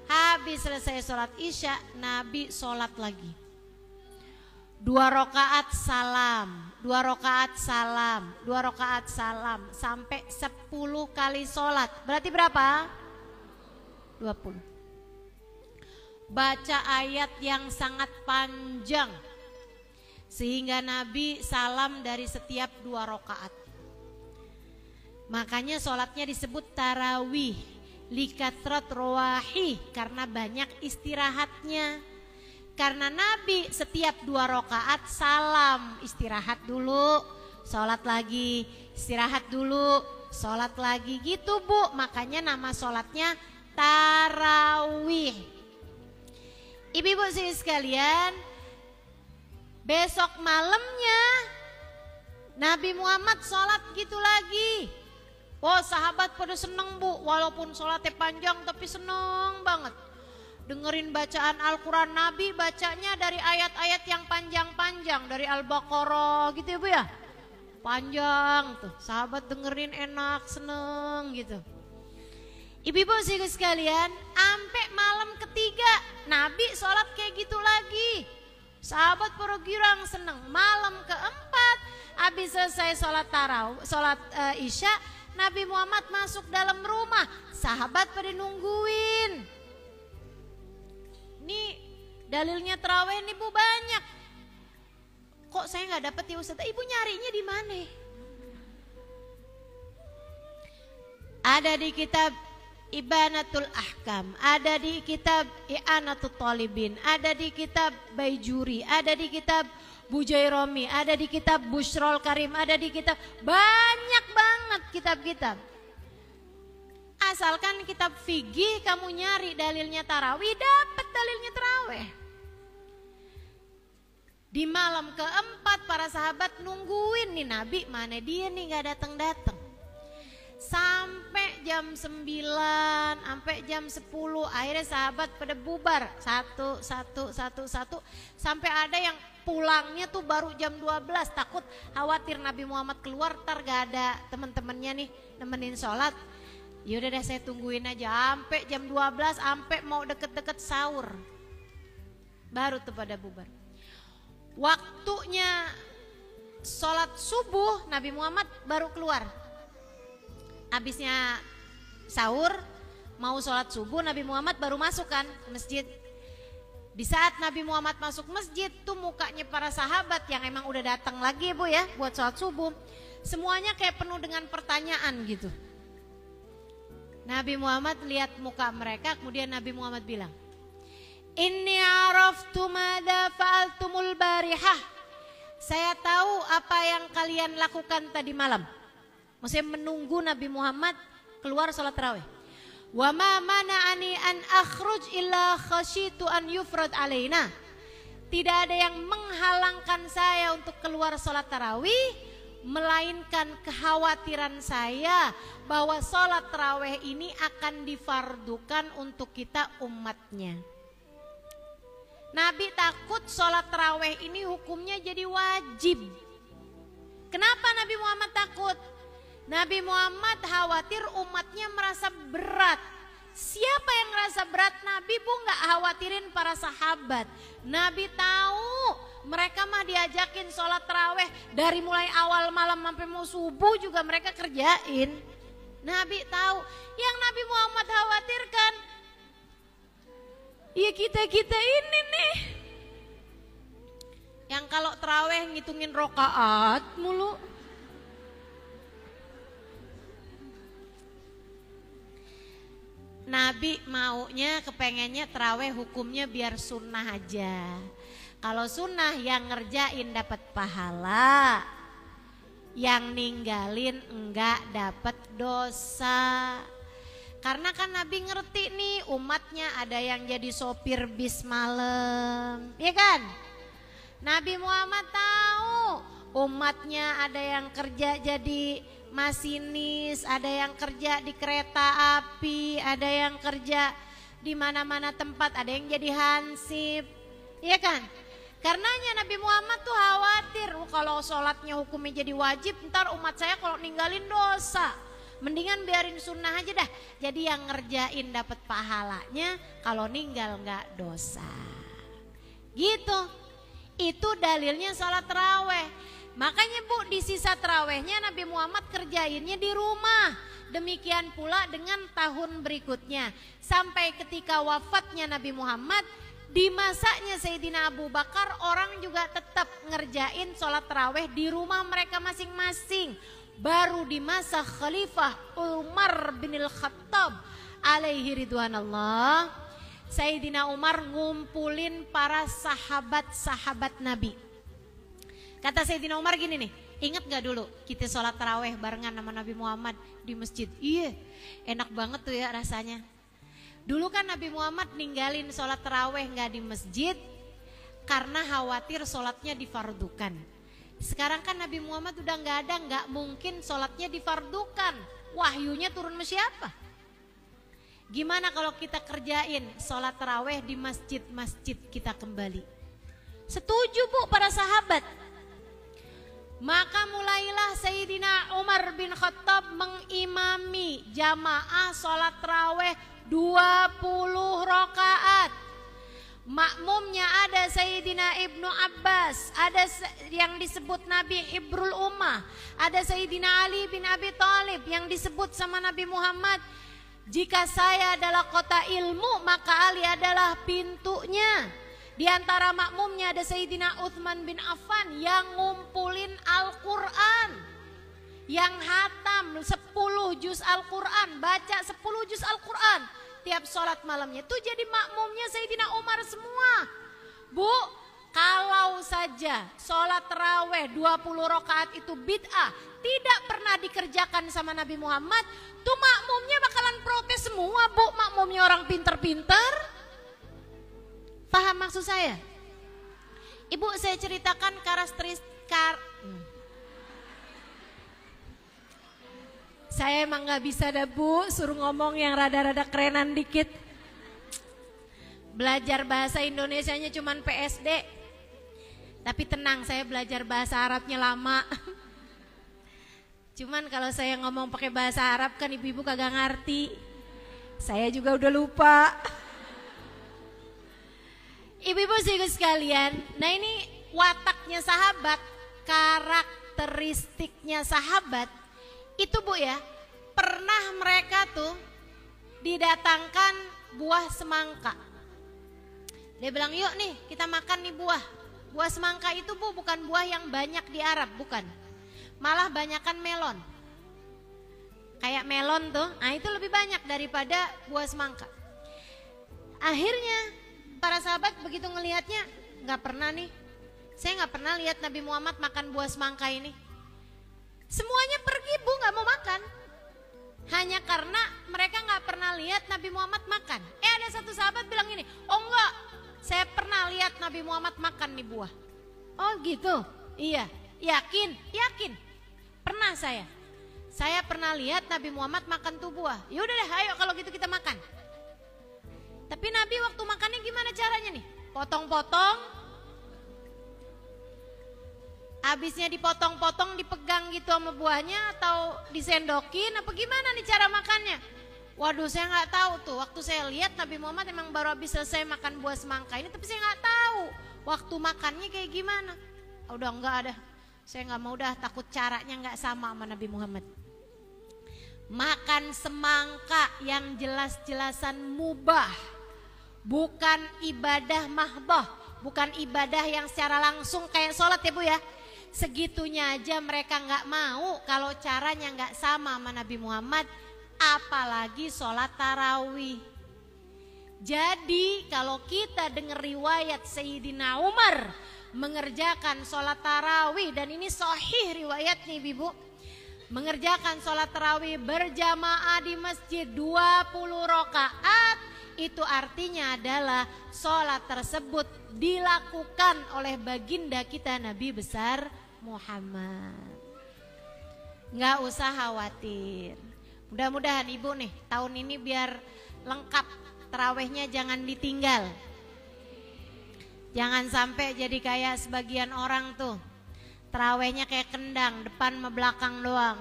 Habis selesai sholat isya, Nabi sholat lagi. 2 rakaat salam, 2 rakaat salam, 2 rakaat salam, sampai 10 kali sholat. Berarti berapa? 20. Baca ayat yang sangat panjang, sehingga Nabi salam dari setiap 2 rakaat. Makanya sholatnya disebut tarawih, likatrat rawahi, karena banyak istirahatnya. Karena Nabi setiap 2 rakaat salam, istirahat dulu, sholat lagi, istirahat dulu, sholat lagi, gitu Bu. Makanya nama sholatnya tarawih. Ibu-ibu sekalian, besok malamnya Nabi Muhammad sholat gitu lagi. Oh sahabat pada seneng Bu, walaupun sholatnya panjang tapi seneng banget. Dengerin bacaan Al-Quran Nabi, bacanya dari ayat-ayat yang panjang-panjang, dari Al-Baqarah gitu ya Bu ya. Panjang tuh, sahabat dengerin enak, seneng gitu. Ibu-ibu sekalian, sampai malam ketiga Nabi sholat kayak gitu lagi. Sahabat para girang seneng. Malam keempat, habis selesai sholat tarawih, sholat isya, Nabi Muhammad masuk dalam rumah. Sahabat pada nungguin. Nih dalilnya tarawih nih Bu banyak. Kok saya nggak dapet ya Ustaz? Ibu nyarinya di mana? Ada di kitab Ibanatul Ahkam, ada di kitab I'anatul Talibin, ada di kitab Baijuri, ada di kitab Bujairomi, ada di kitab Bushrol Karim, ada di kitab, banyak banget kitab-kitab. asalkan kitab fikih kamu nyari dalilnya tarawih, dapat dalilnya tarawih. Di malam keempat para sahabat nungguin nih Nabi, mana dia nih gak datang-datang. Sampai jam 9, sampai jam 10 akhirnya sahabat pada bubar. Satu. Sampai ada yang pulangnya tuh baru jam 12, takut khawatir Nabi Muhammad keluar ntar gak ada teman-temannya nih nemenin sholat. Yaudah deh saya tungguin aja sampai jam 12, sampai mau deket-deket sahur. Baru tuh pada bubar. Waktunya sholat subuh Nabi Muhammad baru keluar. Habisnya sahur mau sholat subuh Nabi Muhammad baru masuk kan ke masjid. Di saat Nabi Muhammad masuk masjid tuh mukanya para sahabat yang emang udah datang lagi Bu ya buat sholat subuh, semuanya kayak penuh dengan pertanyaan gitu. Nabi Muhammad lihat muka mereka, kemudian Nabi Muhammad bilang, Inni araftu madza fa'altumul barihah. Saya tahu apa yang kalian lakukan tadi malam. Maksudnya menunggu Nabi Muhammad keluar sholat tarawih. Wa ma mana'ani an akhruj illa khasyitu an yufrad alaina. Tidak ada yang menghalangkan saya untuk keluar sholat tarawih, melainkan kekhawatiran saya bahwa sholat tarawih ini akan difardukan untuk kita umatnya. Nabi takut sholat tarawih ini hukumnya jadi wajib. Kenapa Nabi Muhammad takut? Nabi Muhammad khawatir umatnya merasa berat. Siapa yang merasa berat? Nabi Bu nggak khawatirin para sahabat. Nabi tahu mereka mah diajakin sholat tarawih dari mulai awal malam sampai mau subuh juga mereka kerjain. Nabi tahu. Yang Nabi Muhammad khawatirkan, ya kita ini nih, yang kalau tarawih ngitungin rokaat mulu. Nabi maunya kepengennya tarawih hukumnya biar sunnah aja. Kalau sunnah yang ngerjain dapat pahala, yang ninggalin enggak dapat dosa. Karena kan Nabi ngerti nih umatnya ada yang jadi sopir bis malam, ya kan? Nabi Muhammad tahu umatnya ada yang kerja jadi masinis, ada yang kerja di kereta api, ada yang kerja di mana-mana tempat, ada yang jadi hansip, ya kan? Karenanya Nabi Muhammad tuh khawatir kalau sholatnya hukumnya jadi wajib, ntar umat saya kalau ninggalin dosa. Mendingan biarin sunnah aja dah. Jadi yang ngerjain dapat pahalanya, kalau ninggal nggak dosa. Gitu. Itu dalilnya sholat tarawih. Makanya Bu di sisa tarawihnya Nabi Muhammad kerjainnya di rumah. Demikian pula dengan tahun berikutnya. Sampai ketika wafatnya Nabi Muhammad, di masanya Sayyidina Abu Bakar orang juga tetap ngerjain sholat tarawih di rumah mereka masing-masing. Baru di masa Khalifah Umar bin Khattab alaihi ridwanallah, Sayyidina Umar ngumpulin para sahabat-sahabat Nabi. Kata Sayyidina Umar gini nih, ingat gak dulu kita sholat tarawih barengan sama Nabi Muhammad di masjid? Iya, enak banget tuh ya rasanya. Dulu kan Nabi Muhammad ninggalin sholat tarawih gak di masjid karena khawatir sholatnya difardukan. Sekarang kan Nabi Muhammad udah gak ada, gak mungkin sholatnya difardukan. Wahyunya turun sama siapa? Gimana kalau kita kerjain sholat tarawih di masjid-masjid kita kembali? Setuju Bu para sahabat. Maka mulailah Sayyidina Umar bin Khattab mengimami jamaah sholat tarawih 20 rakaat. Makmumnya ada Sayyidina Ibnu Abbas, ada yang disebut Nabi Ibrul Ummah, ada Sayyidina Ali bin Abi Thalib yang disebut sama Nabi Muhammad, jika saya adalah kota ilmu maka Ali adalah pintunya. Di antara makmumnya ada Sayyidina Utsman bin Affan yang ngumpulin Al-Quran, yang hatam 10 juz Al-Quran, baca 10 juz Al-Quran tiap sholat malamnya. Itu jadi makmumnya Sayyidina Umar semua. Bu, kalau saja sholat tarawih 20 rakaat itu bid'ah, tidak pernah dikerjakan dikerjakan sama Nabi Muhammad, tuh makmumnya bakalan protes semua, Bu. Makmumnya orang pinter-pinter. Paham maksud saya? Ibu, saya ceritakan saya emang gak bisa dah, Bu, suruh ngomong yang rada-rada kerenan dikit. Belajar bahasa Indonesianya cuman PSD. Tapi tenang, saya belajar bahasa Arabnya lama. Cuman kalau saya ngomong pakai bahasa Arab kan ibu-ibu kagak ngerti. Saya juga udah lupa. Ibu-ibu sekalian, nah ini wataknya sahabat, karakteristiknya sahabat. Itu Bu ya, pernah mereka tuh didatangkan buah semangka. Dia bilang, yuk nih kita makan nih buah. Buah semangka itu Bu bukan buah yang banyak di Arab, bukan. Malah banyakan melon. Kayak melon tuh, nah itu lebih banyak daripada buah semangka. Akhirnya para sahabat begitu ngelihatnya, gak pernah nih. Saya gak pernah lihat Nabi Muhammad makan buah semangka ini. Semuanya pergi Bu, gak mau makan. Hanya karena mereka gak pernah lihat Nabi Muhammad makan. Ada satu sahabat bilang gini, oh enggak, saya pernah lihat Nabi Muhammad makan nih buah. Oh gitu, iya, yakin, pernah saya. Saya pernah lihat Nabi Muhammad makan tuh buah. Yaudah deh, ayo kalau gitu kita makan. Tapi Nabi waktu makannya gimana caranya nih? Potong-potong, habisnya dipotong-potong, dipegang gitu sama buahnya atau disendokin apa gimana nih cara makannya? Waduh, saya nggak tahu tuh. Waktu saya lihat Nabi Muhammad emang baru habis selesai makan buah semangka ini, tapi saya nggak tahu waktu makannya kayak gimana. Udah enggak ada. Saya nggak mau dah, takut caranya nggak sama Nabi Muhammad. Makan semangka yang jelas-jelasan mubah, bukan ibadah mahdoh, bukan ibadah yang secara langsung kayak sholat ya Bu ya. Segitunya aja mereka nggak mau kalau caranya nggak sama Nabi Muhammad. Apalagi sholat tarawih. Jadi kalau kita dengar riwayat Sayyidina Umar mengerjakan sholat tarawih, dan ini sahih riwayatnya ibu, mengerjakan sholat tarawih berjamaah di masjid 20 rakaat, itu artinya adalah sholat tersebut dilakukan oleh baginda kita Nabi besar Muhammad. Nggak usah khawatir. Mudah-mudahan ibu nih tahun ini biar lengkap tarawihnya, jangan ditinggal. Jangan sampai jadi kayak sebagian orang tuh tarawihnya kayak kendang, depan sama belakang doang.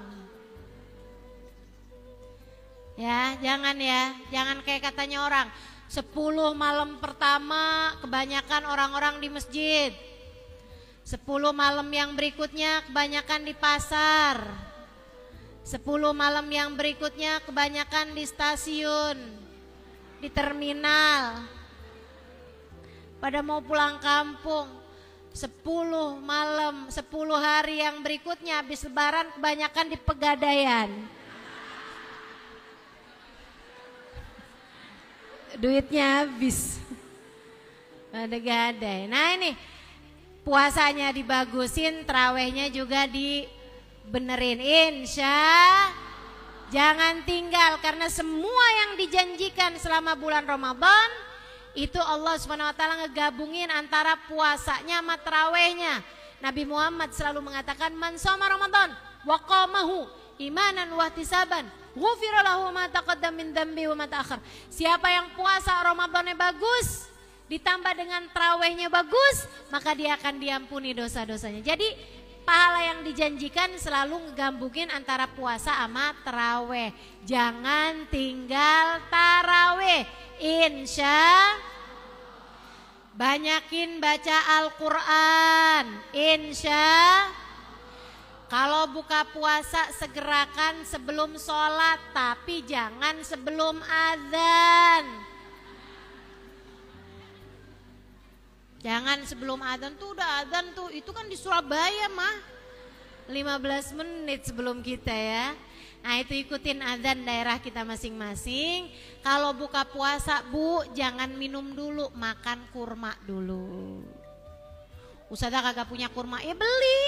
Ya, jangan kayak katanya orang 10 malam pertama kebanyakan orang-orang di masjid, 10 malam yang berikutnya kebanyakan di pasar, 10 malam yang berikutnya kebanyakan di stasiun, di terminal, pada mau pulang kampung. 10 malam, 10 hari yang berikutnya habis lebaran kebanyakan di Pegadaian. Duitnya habis. Ada gadai. Nah ini puasanya dibagusin, tarawihnya juga dibenerin. Jangan tinggal, karena semua yang dijanjikan selama bulan Ramadan itu Allah SWT ngegabungin antara puasanya sama tarawihnya. Nabi Muhammad selalu mengatakan, man shoma Ramadan wa qamahu imanan wa ihtisaban ghufira lahu ma taqaddam min dzambi wa ma ta'akhkhar. Siapa yang puasa Ramadannya bagus ditambah dengan tarawihnya bagus, maka dia akan diampuni dosa-dosanya. Jadi pahala yang dijanjikan selalu ngegabungin antara puasa sama tarawih. Jangan tinggal tarawih. Banyakin baca Al-Quran. Kalau buka puasa segerakan sebelum sholat, tapi jangan sebelum azan. Jangan sebelum azan tuh, udah azan tuh, itu kan di Surabaya mah 15 menit sebelum kita ya. Nah itu ikutin azan daerah kita masing-masing. Kalau buka puasa Bu, jangan minum dulu, makan kurma dulu. Ustazah kagak punya kurma, ya beli.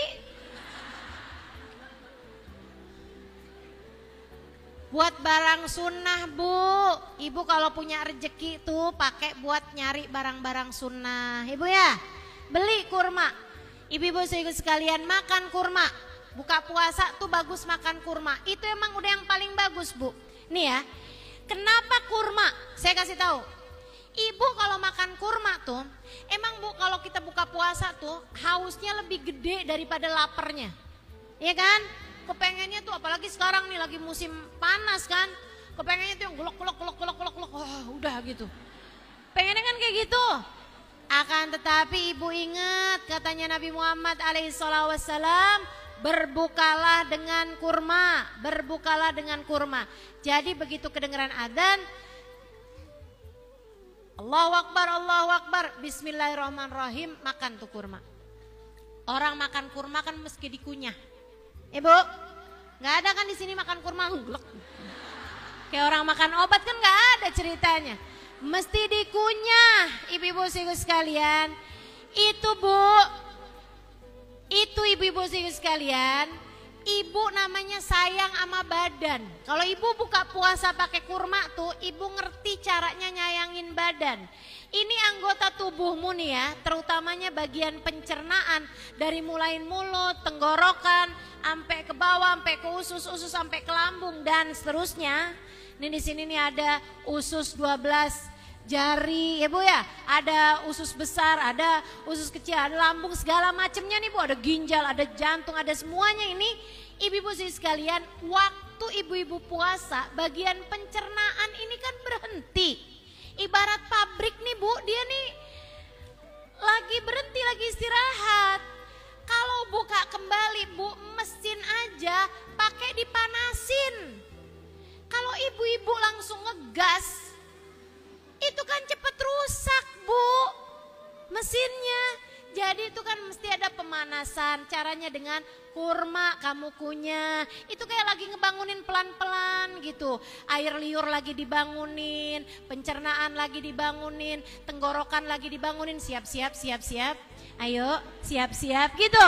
Buat barang sunnah Bu. Ibu kalau punya rezeki tuh pakai buat nyari barang-barang sunnah. Ibu ya, beli kurma. Ibu-ibu sekalian makan kurma. Buka puasa tuh bagus makan kurma. Itu emang udah yang paling bagus Bu. Nih ya, kenapa kurma? Saya kasih tahu. Ibu kalau makan kurma tuh, emang Bu kalau kita buka puasa tuh hausnya lebih gede daripada laparnya. Iya kan? Kepengennya tuh apalagi sekarang nih lagi musim panas kan. Kepengennya tuh yang golok. Wah, udah gitu. Pengennya kan kayak gitu. Akan tetapi ibu ingat katanya Nabi Muhammad alaihissalam, berbukalah dengan kurma, berbukalah dengan kurma. Jadi begitu kedengaran adzan, Allahu Akbar, bismillahirrahmanirrahim, makan tuh kurma. Orang makan kurma kan meski dikunyah. Ibu, nggak ada kan di sini makan kurma glek. Kayak orang makan obat kan nggak ada ceritanya. Mesti dikunyah, ibu-ibu sekalian. Itu Bu, itu ibu-ibu sekalian. Ibu namanya sayang sama badan. Kalau ibu buka puasa pakai kurma tuh, ibu ngerti caranya nyayangin badan. Ini anggota tubuhmu nih ya, terutamanya bagian pencernaan, dari mulai mulut, tenggorokan, sampai ke bawah, sampai ke usus sampai ke lambung dan seterusnya. Ini di sini nih ada usus 12 jari ya Bu ya, ada usus besar, ada usus kecil, ada lambung, segala macamnya nih Bu, ada ginjal, ada jantung, ada semuanya ini. Ibu-ibu sekalian, waktu ibu-ibu puasa bagian pencernaan ini kan berhenti. Ibarat pabrik nih Bu, dia nih lagi berhenti, lagi istirahat. Kalau buka kembali Bu, mesin aja pakai dipanasin. Kalau ibu-ibu langsung ngegas, itu kan cepet rusak Bu mesinnya. Jadi itu kan mesti ada pemanasan. Caranya dengan kurma kamu kunyah. Itu kayak lagi ngebangunin pelan-pelan gitu. Air liur lagi dibangunin, pencernaan lagi dibangunin, tenggorokan lagi dibangunin. Siap-siap. Ayo siap-siap gitu.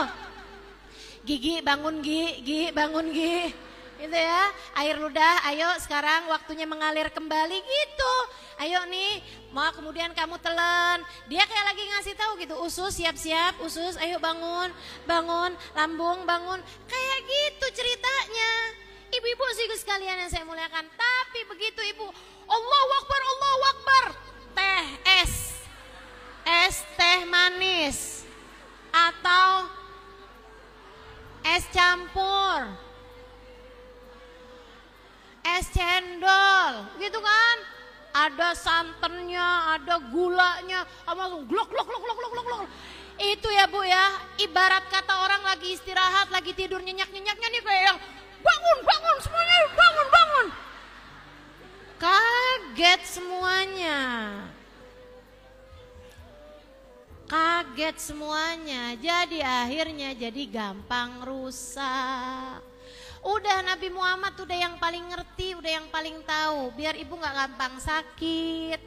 Gigi bangun Gi bangun Gi. Gitu ya, air ludah, ayo sekarang waktunya mengalir kembali gitu. Ayo nih, mau kemudian kamu telan. Dia kayak lagi ngasih tahu gitu, usus siap-siap, usus ayo bangun, lambung bangun. Kayak gitu ceritanya. Ibu-ibu sekalian yang saya muliakan. Tapi begitu ibu, Allahu Akbar. Teh es teh manis atau es campur, es cendol gitu kan, ada santannya, ada gulanya, langsung glok. Itu ya Bu ya, ibarat kata orang lagi istirahat, lagi tidur nyenyak-nyenyaknya nih, kayak yang bangun semuanya, bangun. Kaget semuanya. Jadi akhirnya jadi gampang rusak. Udah Nabi Muhammad udah yang paling ngerti, udah yang paling tahu. Biar ibu gak gampang sakit,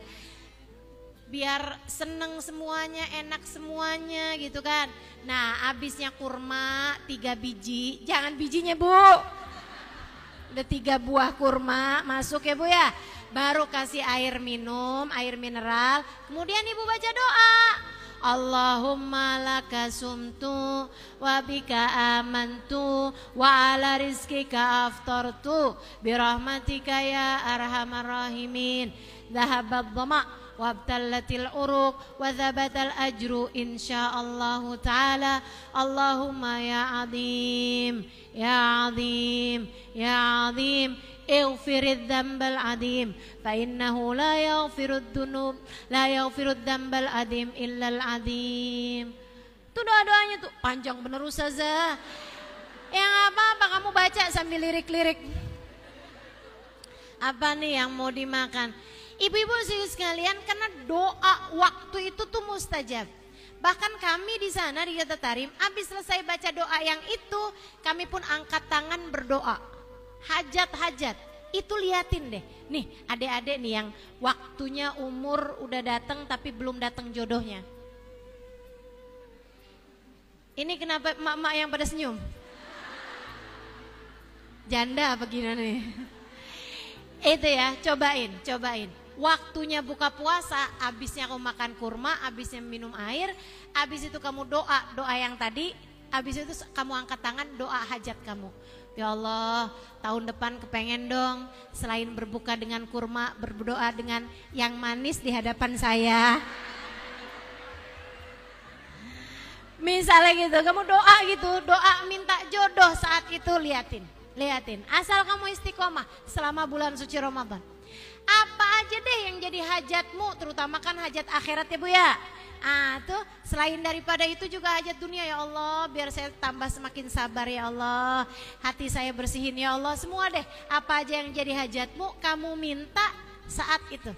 biar seneng semuanya, enak semuanya gitu kan. Nah abisnya kurma 3 biji, jangan bijinya Bu. Udah 3 buah kurma masuk ya Bu ya. Baru kasih air minum, air mineral. Kemudian ibu baca doa. Allahumma laka sumtu wa bika amantu wa ala rizkika aftartu birahmatika ya arhamar rahimin. Dhahabat dhama wabtallatil uruq wa dhabatal ajru insyaallah ta'ala. Allahumma ya azim ya azim ya azim اغفر الذنب العظيم فإنه لا يغفر الذنوب لا يغفر الذنب العظيم إلا العظيم. Itu doa-doanya tuh panjang bener Ustazah. Yang apa kamu baca sambil lirik-lirik. Apa nih yang mau dimakan? Ibu-ibu sekalian, karena doa waktu itu tuh mustajab. Bahkan kami di sana di Yata Tarim, habis selesai baca doa yang itu, kami pun angkat tangan berdoa. Hajat-hajat, itu liatin deh. Nih adik-adik nih yang waktunya umur udah datang tapi belum datang jodohnya. Ini kenapa emak-emak yang pada senyum? Janda apa gimana nih? Itu ya, cobain. Waktunya buka puasa, abisnya kamu makan kurma, abisnya minum air, abis itu kamu doa yang tadi, abis itu kamu angkat tangan doa hajat kamu. Ya Allah, tahun depan kepengen dong selain berbuka dengan kurma, berdoa dengan yang manis di hadapan saya. Misalnya gitu, kamu doa minta jodoh saat itu, liatin. Asal kamu istiqomah selama bulan suci Ramadan. Apa aja deh yang jadi hajatmu, terutama kan hajat akhirat ya Bu ya. Tuh selain daripada itu juga hajat dunia, ya Allah biar saya tambah semakin sabar ya Allah, hati saya bersihin ya Allah, semua deh. Apa aja yang jadi hajatmu kamu minta saat itu.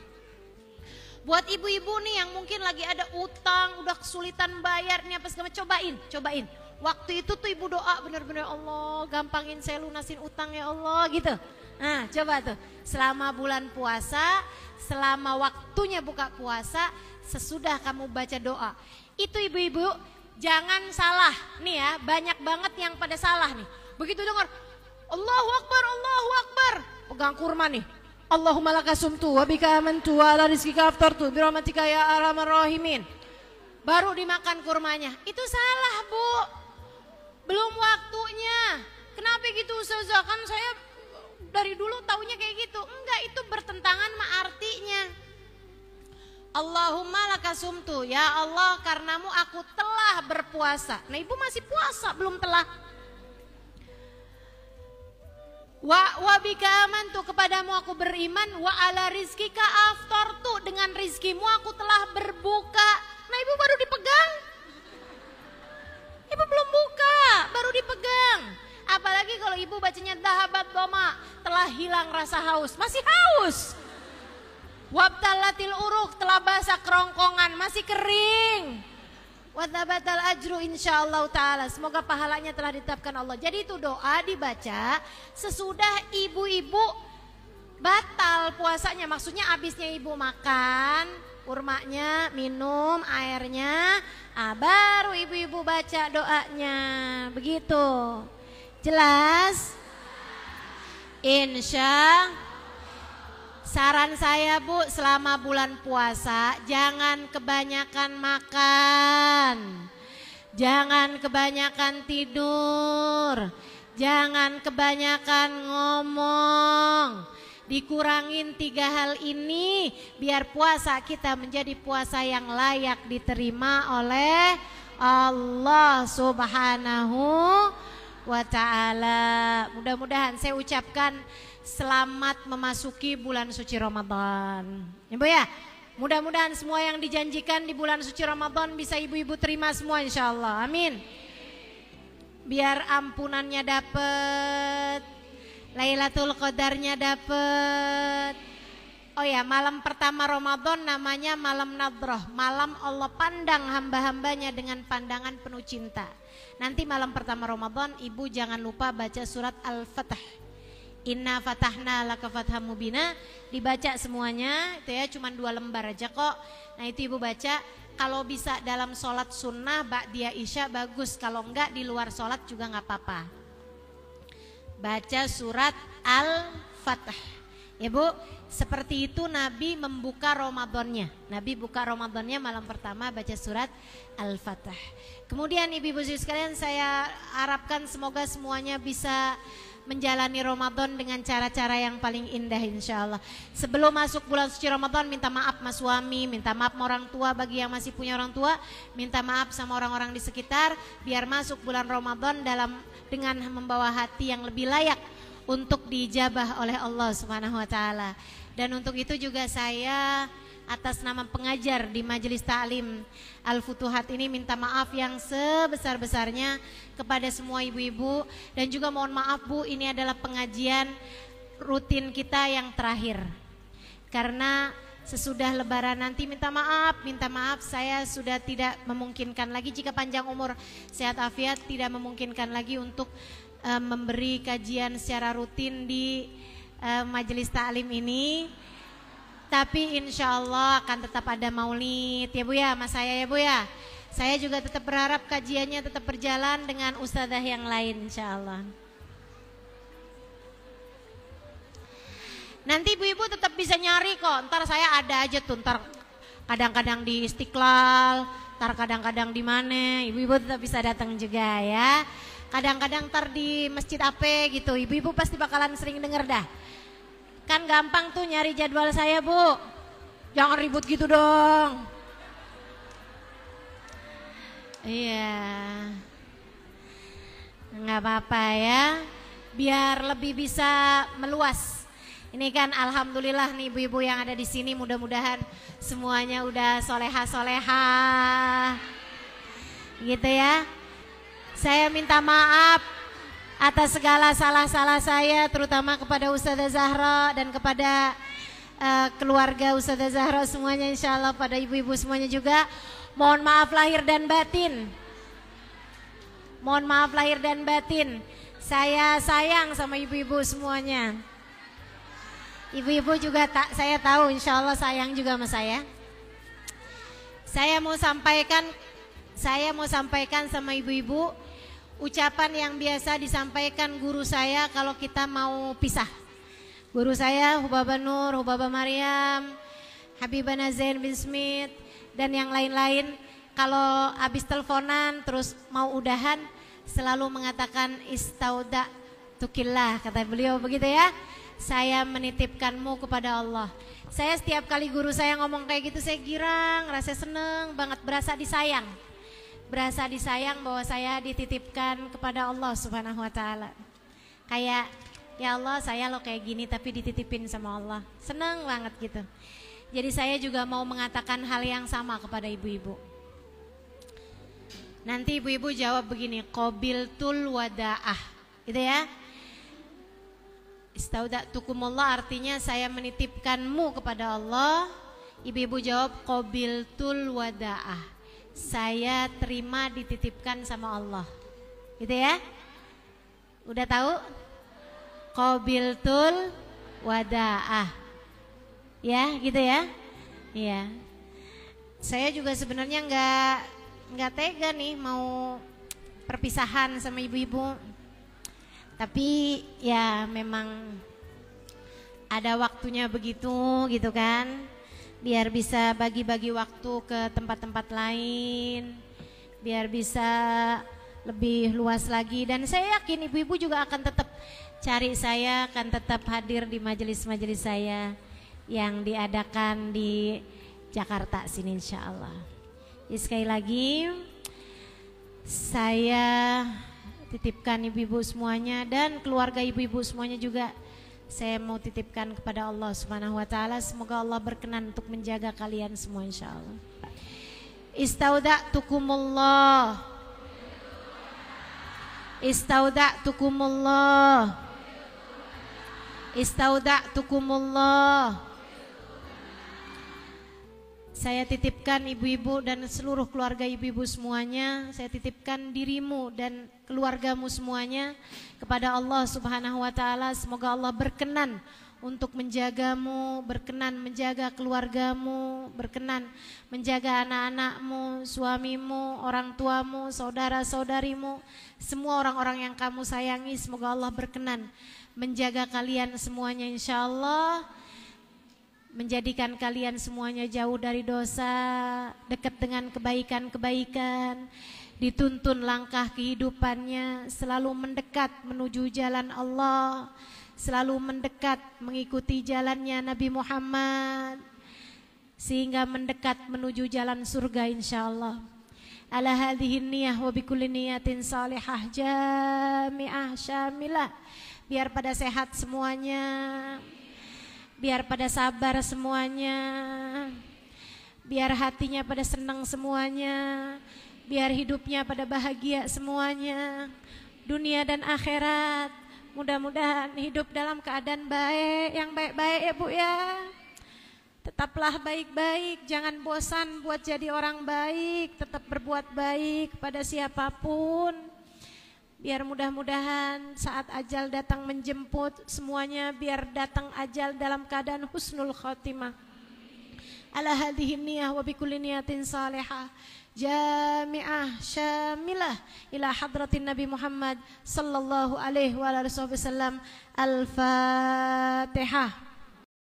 Buat ibu-ibu nih yang mungkin lagi ada utang, udah kesulitan bayarnya apa segala, cobain. Waktu itu tuh ibu doa bener-bener, Allah gampangin saya lunasin utang ya Allah gitu. Nah coba tuh selama bulan puasa, selama waktunya buka puasa, sesudah kamu baca doa. Itu ibu-ibu jangan salah nih ya, banyak banget yang pada salah nih. Begitu dengar Allahu Akbar, pegang kurma nih. Allahumma laka sumtu wa bika amantu wa ala rizkika aftartu bi rahmatika ya arhamar rahimin. Baru dimakan kurmanya. Itu salah Bu. Belum waktunya. Kenapa gitu Ustazah? Kan saya dari dulu taunya kayak gitu. Enggak, itu bertentangan sama artinya. Allahumma laka sumtu, ya Allah karenamu aku telah berpuasa. Nah ibu masih puasa, belum telah. Wa bika amantu, kepadamu aku beriman, wa ala rizkika aftartu, dengan rizkimu aku telah berbuka. Nah ibu baru dipegang. Ibu belum buka, baru dipegang. Apalagi kalau ibu bacanya dahabat doma, telah hilang rasa haus, masih haus. Wabtalatil uruk, telah basah kerongkongan, masih kering. Wadzabatal ajru insyaallah ta'ala, semoga pahalanya telah ditetapkan Allah. Jadi itu doa dibaca sesudah ibu-ibu batal puasanya. Maksudnya abisnya ibu makan kurmanya, minum airnya, baru ibu-ibu baca doanya. Begitu. Jelas? Insya. Saran saya Bu, selama bulan puasa jangan kebanyakan makan, jangan kebanyakan tidur, jangan kebanyakan ngomong. Dikurangin 3 hal ini biar puasa kita menjadi puasa yang layak diterima oleh Allah Subhanahu wa ta'ala. Mudah-mudahan saya ucapkan selamat memasuki bulan suci Ramadan. Ya Bu ya, mudah-mudahan semua yang dijanjikan di bulan suci Ramadan bisa ibu-ibu terima semua insyaallah. Amin. Biar ampunannya dapet, Lailatul Qadarnya dapet. Oh ya, malam pertama Ramadan namanya malam Nadroh, malam Allah pandang hamba-hambanya dengan pandangan penuh cinta. Nanti malam pertama Ramadan ibu jangan lupa baca surat Al-Fatah. Inna fatahna laka fatham mubina, dibaca semuanya itu ya, cuman 2 lembar aja kok. Nah itu ibu baca, kalau bisa dalam sholat sunnah ba'diyah isya bagus, kalau enggak di luar sholat juga enggak apa-apa. Baca surat Al-Fatah ya Bu, seperti itu Nabi membuka Ramadannya. Nabi buka Ramadannya malam pertama baca surat Al-Fatah. Kemudian ibu-ibu sekalian, saya harapkan semoga semuanya bisa menjalani Ramadan dengan cara-cara yang paling indah insya Allah. Sebelum masuk bulan suci Ramadan minta maaf sama suami, minta maaf sama orang tua bagi yang masih punya orang tua, minta maaf sama orang-orang di sekitar, biar masuk bulan Ramadan dengan membawa hati yang lebih layak untuk diijabah oleh Allah Subhanahu wa taala. Dan untuk itu juga saya atas nama pengajar di Majelis Ta'lim Al-Futuhat ini minta maaf yang sebesar-besarnya kepada semua ibu-ibu, dan juga mohon maaf Bu, ini adalah pengajian rutin kita yang terakhir. Karena sesudah lebaran nanti minta maaf saya sudah tidak memungkinkan lagi, jika panjang umur sehat afiat tidak memungkinkan lagi untuk memberi kajian secara rutin di Majelis Ta'lim ini. Tapi insya Allah akan tetap ada maulid ya Bu ya, mas saya ya Bu ya. Saya juga tetap berharap kajiannya tetap berjalan dengan ustadzah yang lain insya Allah. Nah Nanti ibu-ibu tetap bisa nyari kok. Ntar saya ada aja tuh. Ntar kadang-kadang di Istiqlal, ntar kadang-kadang di mana. Ibu-ibu tetap bisa datang juga ya. Kadang-kadang ntar di masjid apa gitu. Ibu-ibu pasti bakalan sering denger dah. Kan gampang tuh nyari jadwal saya, Bu. Jangan ribut gitu dong. Iya. Nggak apa-apa ya. Biar lebih bisa meluas. Ini kan alhamdulillah nih ibu-ibu yang ada di sini, mudah-mudahan semuanya udah soleha-soleha. Gitu ya. Saya minta maaf atas segala salah-salah saya, terutama kepada Ustazah Zahra dan kepada keluarga Ustazah Zahra semuanya, insya Allah pada ibu-ibu semuanya juga. Mohon maaf lahir dan batin. Mohon maaf lahir dan batin. Saya sayang sama ibu-ibu semuanya. Ibu-ibu juga saya tahu insya Allah sayang juga sama saya. Saya mau sampaikan sama ibu-ibu ucapan yang biasa disampaikan guru saya kalau kita mau pisah. Guru saya Hubaba Nur, Hubaba Maryam, Habibah Nazain bin Smith dan yang lain-lain. Kalau habis teleponan terus mau udahan selalu mengatakan istauda tukillah, kata beliau begitu ya. Saya menitipkanmu kepada Allah. Saya setiap kali guru saya ngomong kayak gitu saya girang, rasa seneng banget, berasa disayang. Berasa disayang bahwa saya dititipkan kepada Allah Subhanahu wa taala. Kayak ya Allah, saya lo kayak gini tapi dititipin sama Allah. Seneng banget gitu. Jadi saya juga mau mengatakan hal yang sama kepada ibu-ibu. Nanti ibu-ibu jawab begini, qabiltul wada'ah. Gitu ya. Istauda'tukumullah artinya saya menitipkanmu kepada Allah. Ibu-ibu jawab qabiltul wada'ah. Saya terima dititipkan sama Allah. Gitu ya. Udah tahu? Qabiltul wada'ah. Ya, gitu ya. Iya. Saya juga sebenarnya nggak tega nih mau perpisahan sama ibu-ibu. Tapi ya memang ada waktunya begitu gitu kan. Biar bisa bagi-bagi waktu ke tempat-tempat lain. Biar bisa lebih luas lagi. Dan saya yakin ibu-ibu juga akan tetap cari saya, akan tetap hadir di majelis-majelis saya yang diadakan di Jakarta sini insya Allah. Jadi sekali lagi saya titipkan ibu-ibu semuanya dan keluarga ibu-ibu semuanya juga saya mau titipkan kepada Allah Subhanahu wa taala. Semoga Allah berkenan untuk menjaga kalian semua insya Allah. Istauda'tukumullah. Istauda'tukumullah. Istauda'tukumullah. Saya titipkan ibu-ibu dan seluruh keluarga ibu-ibu semuanya. Saya titipkan dirimu dan keluargamu semuanya kepada Allah Subhanahu wa taala. Semoga Allah berkenan untuk menjagamu, berkenan menjaga keluargamu, berkenan menjaga anak-anakmu, suamimu, orang tuamu, saudara-saudarimu, semua orang-orang yang kamu sayangi. Semoga Allah berkenan menjaga kalian semuanya insyaallah. Menjadikan kalian semuanya jauh dari dosa, dekat dengan kebaikan-kebaikan, dituntun langkah kehidupannya, selalu mendekat menuju jalan Allah, selalu mendekat mengikuti jalannya Nabi Muhammad, sehingga mendekat menuju jalan surga insyaallah. Ala hadhihi niyah wa bikulli niyatin salihah jami'ah syamilah. Biar pada sehat semuanya. Biar pada sabar semuanya. Biar hatinya pada senang semuanya. Biar hidupnya pada bahagia semuanya. Dunia dan akhirat. Mudah-mudahan hidup dalam keadaan baik. Yang baik-baik ya Bu ya. Tetaplah baik-baik. Jangan bosan buat jadi orang baik. Tetap berbuat baik pada siapapun. Biar mudah-mudahan saat ajal datang menjemput semuanya, biar datang ajal dalam keadaan husnul khotimah. Ala hadhihi niyah wa bikulli niyatin salihah jami'ah syamilah ila hadratin Nabi Muhammad sallallahu alaihi wa alihi wasallam. Al-Fatihah.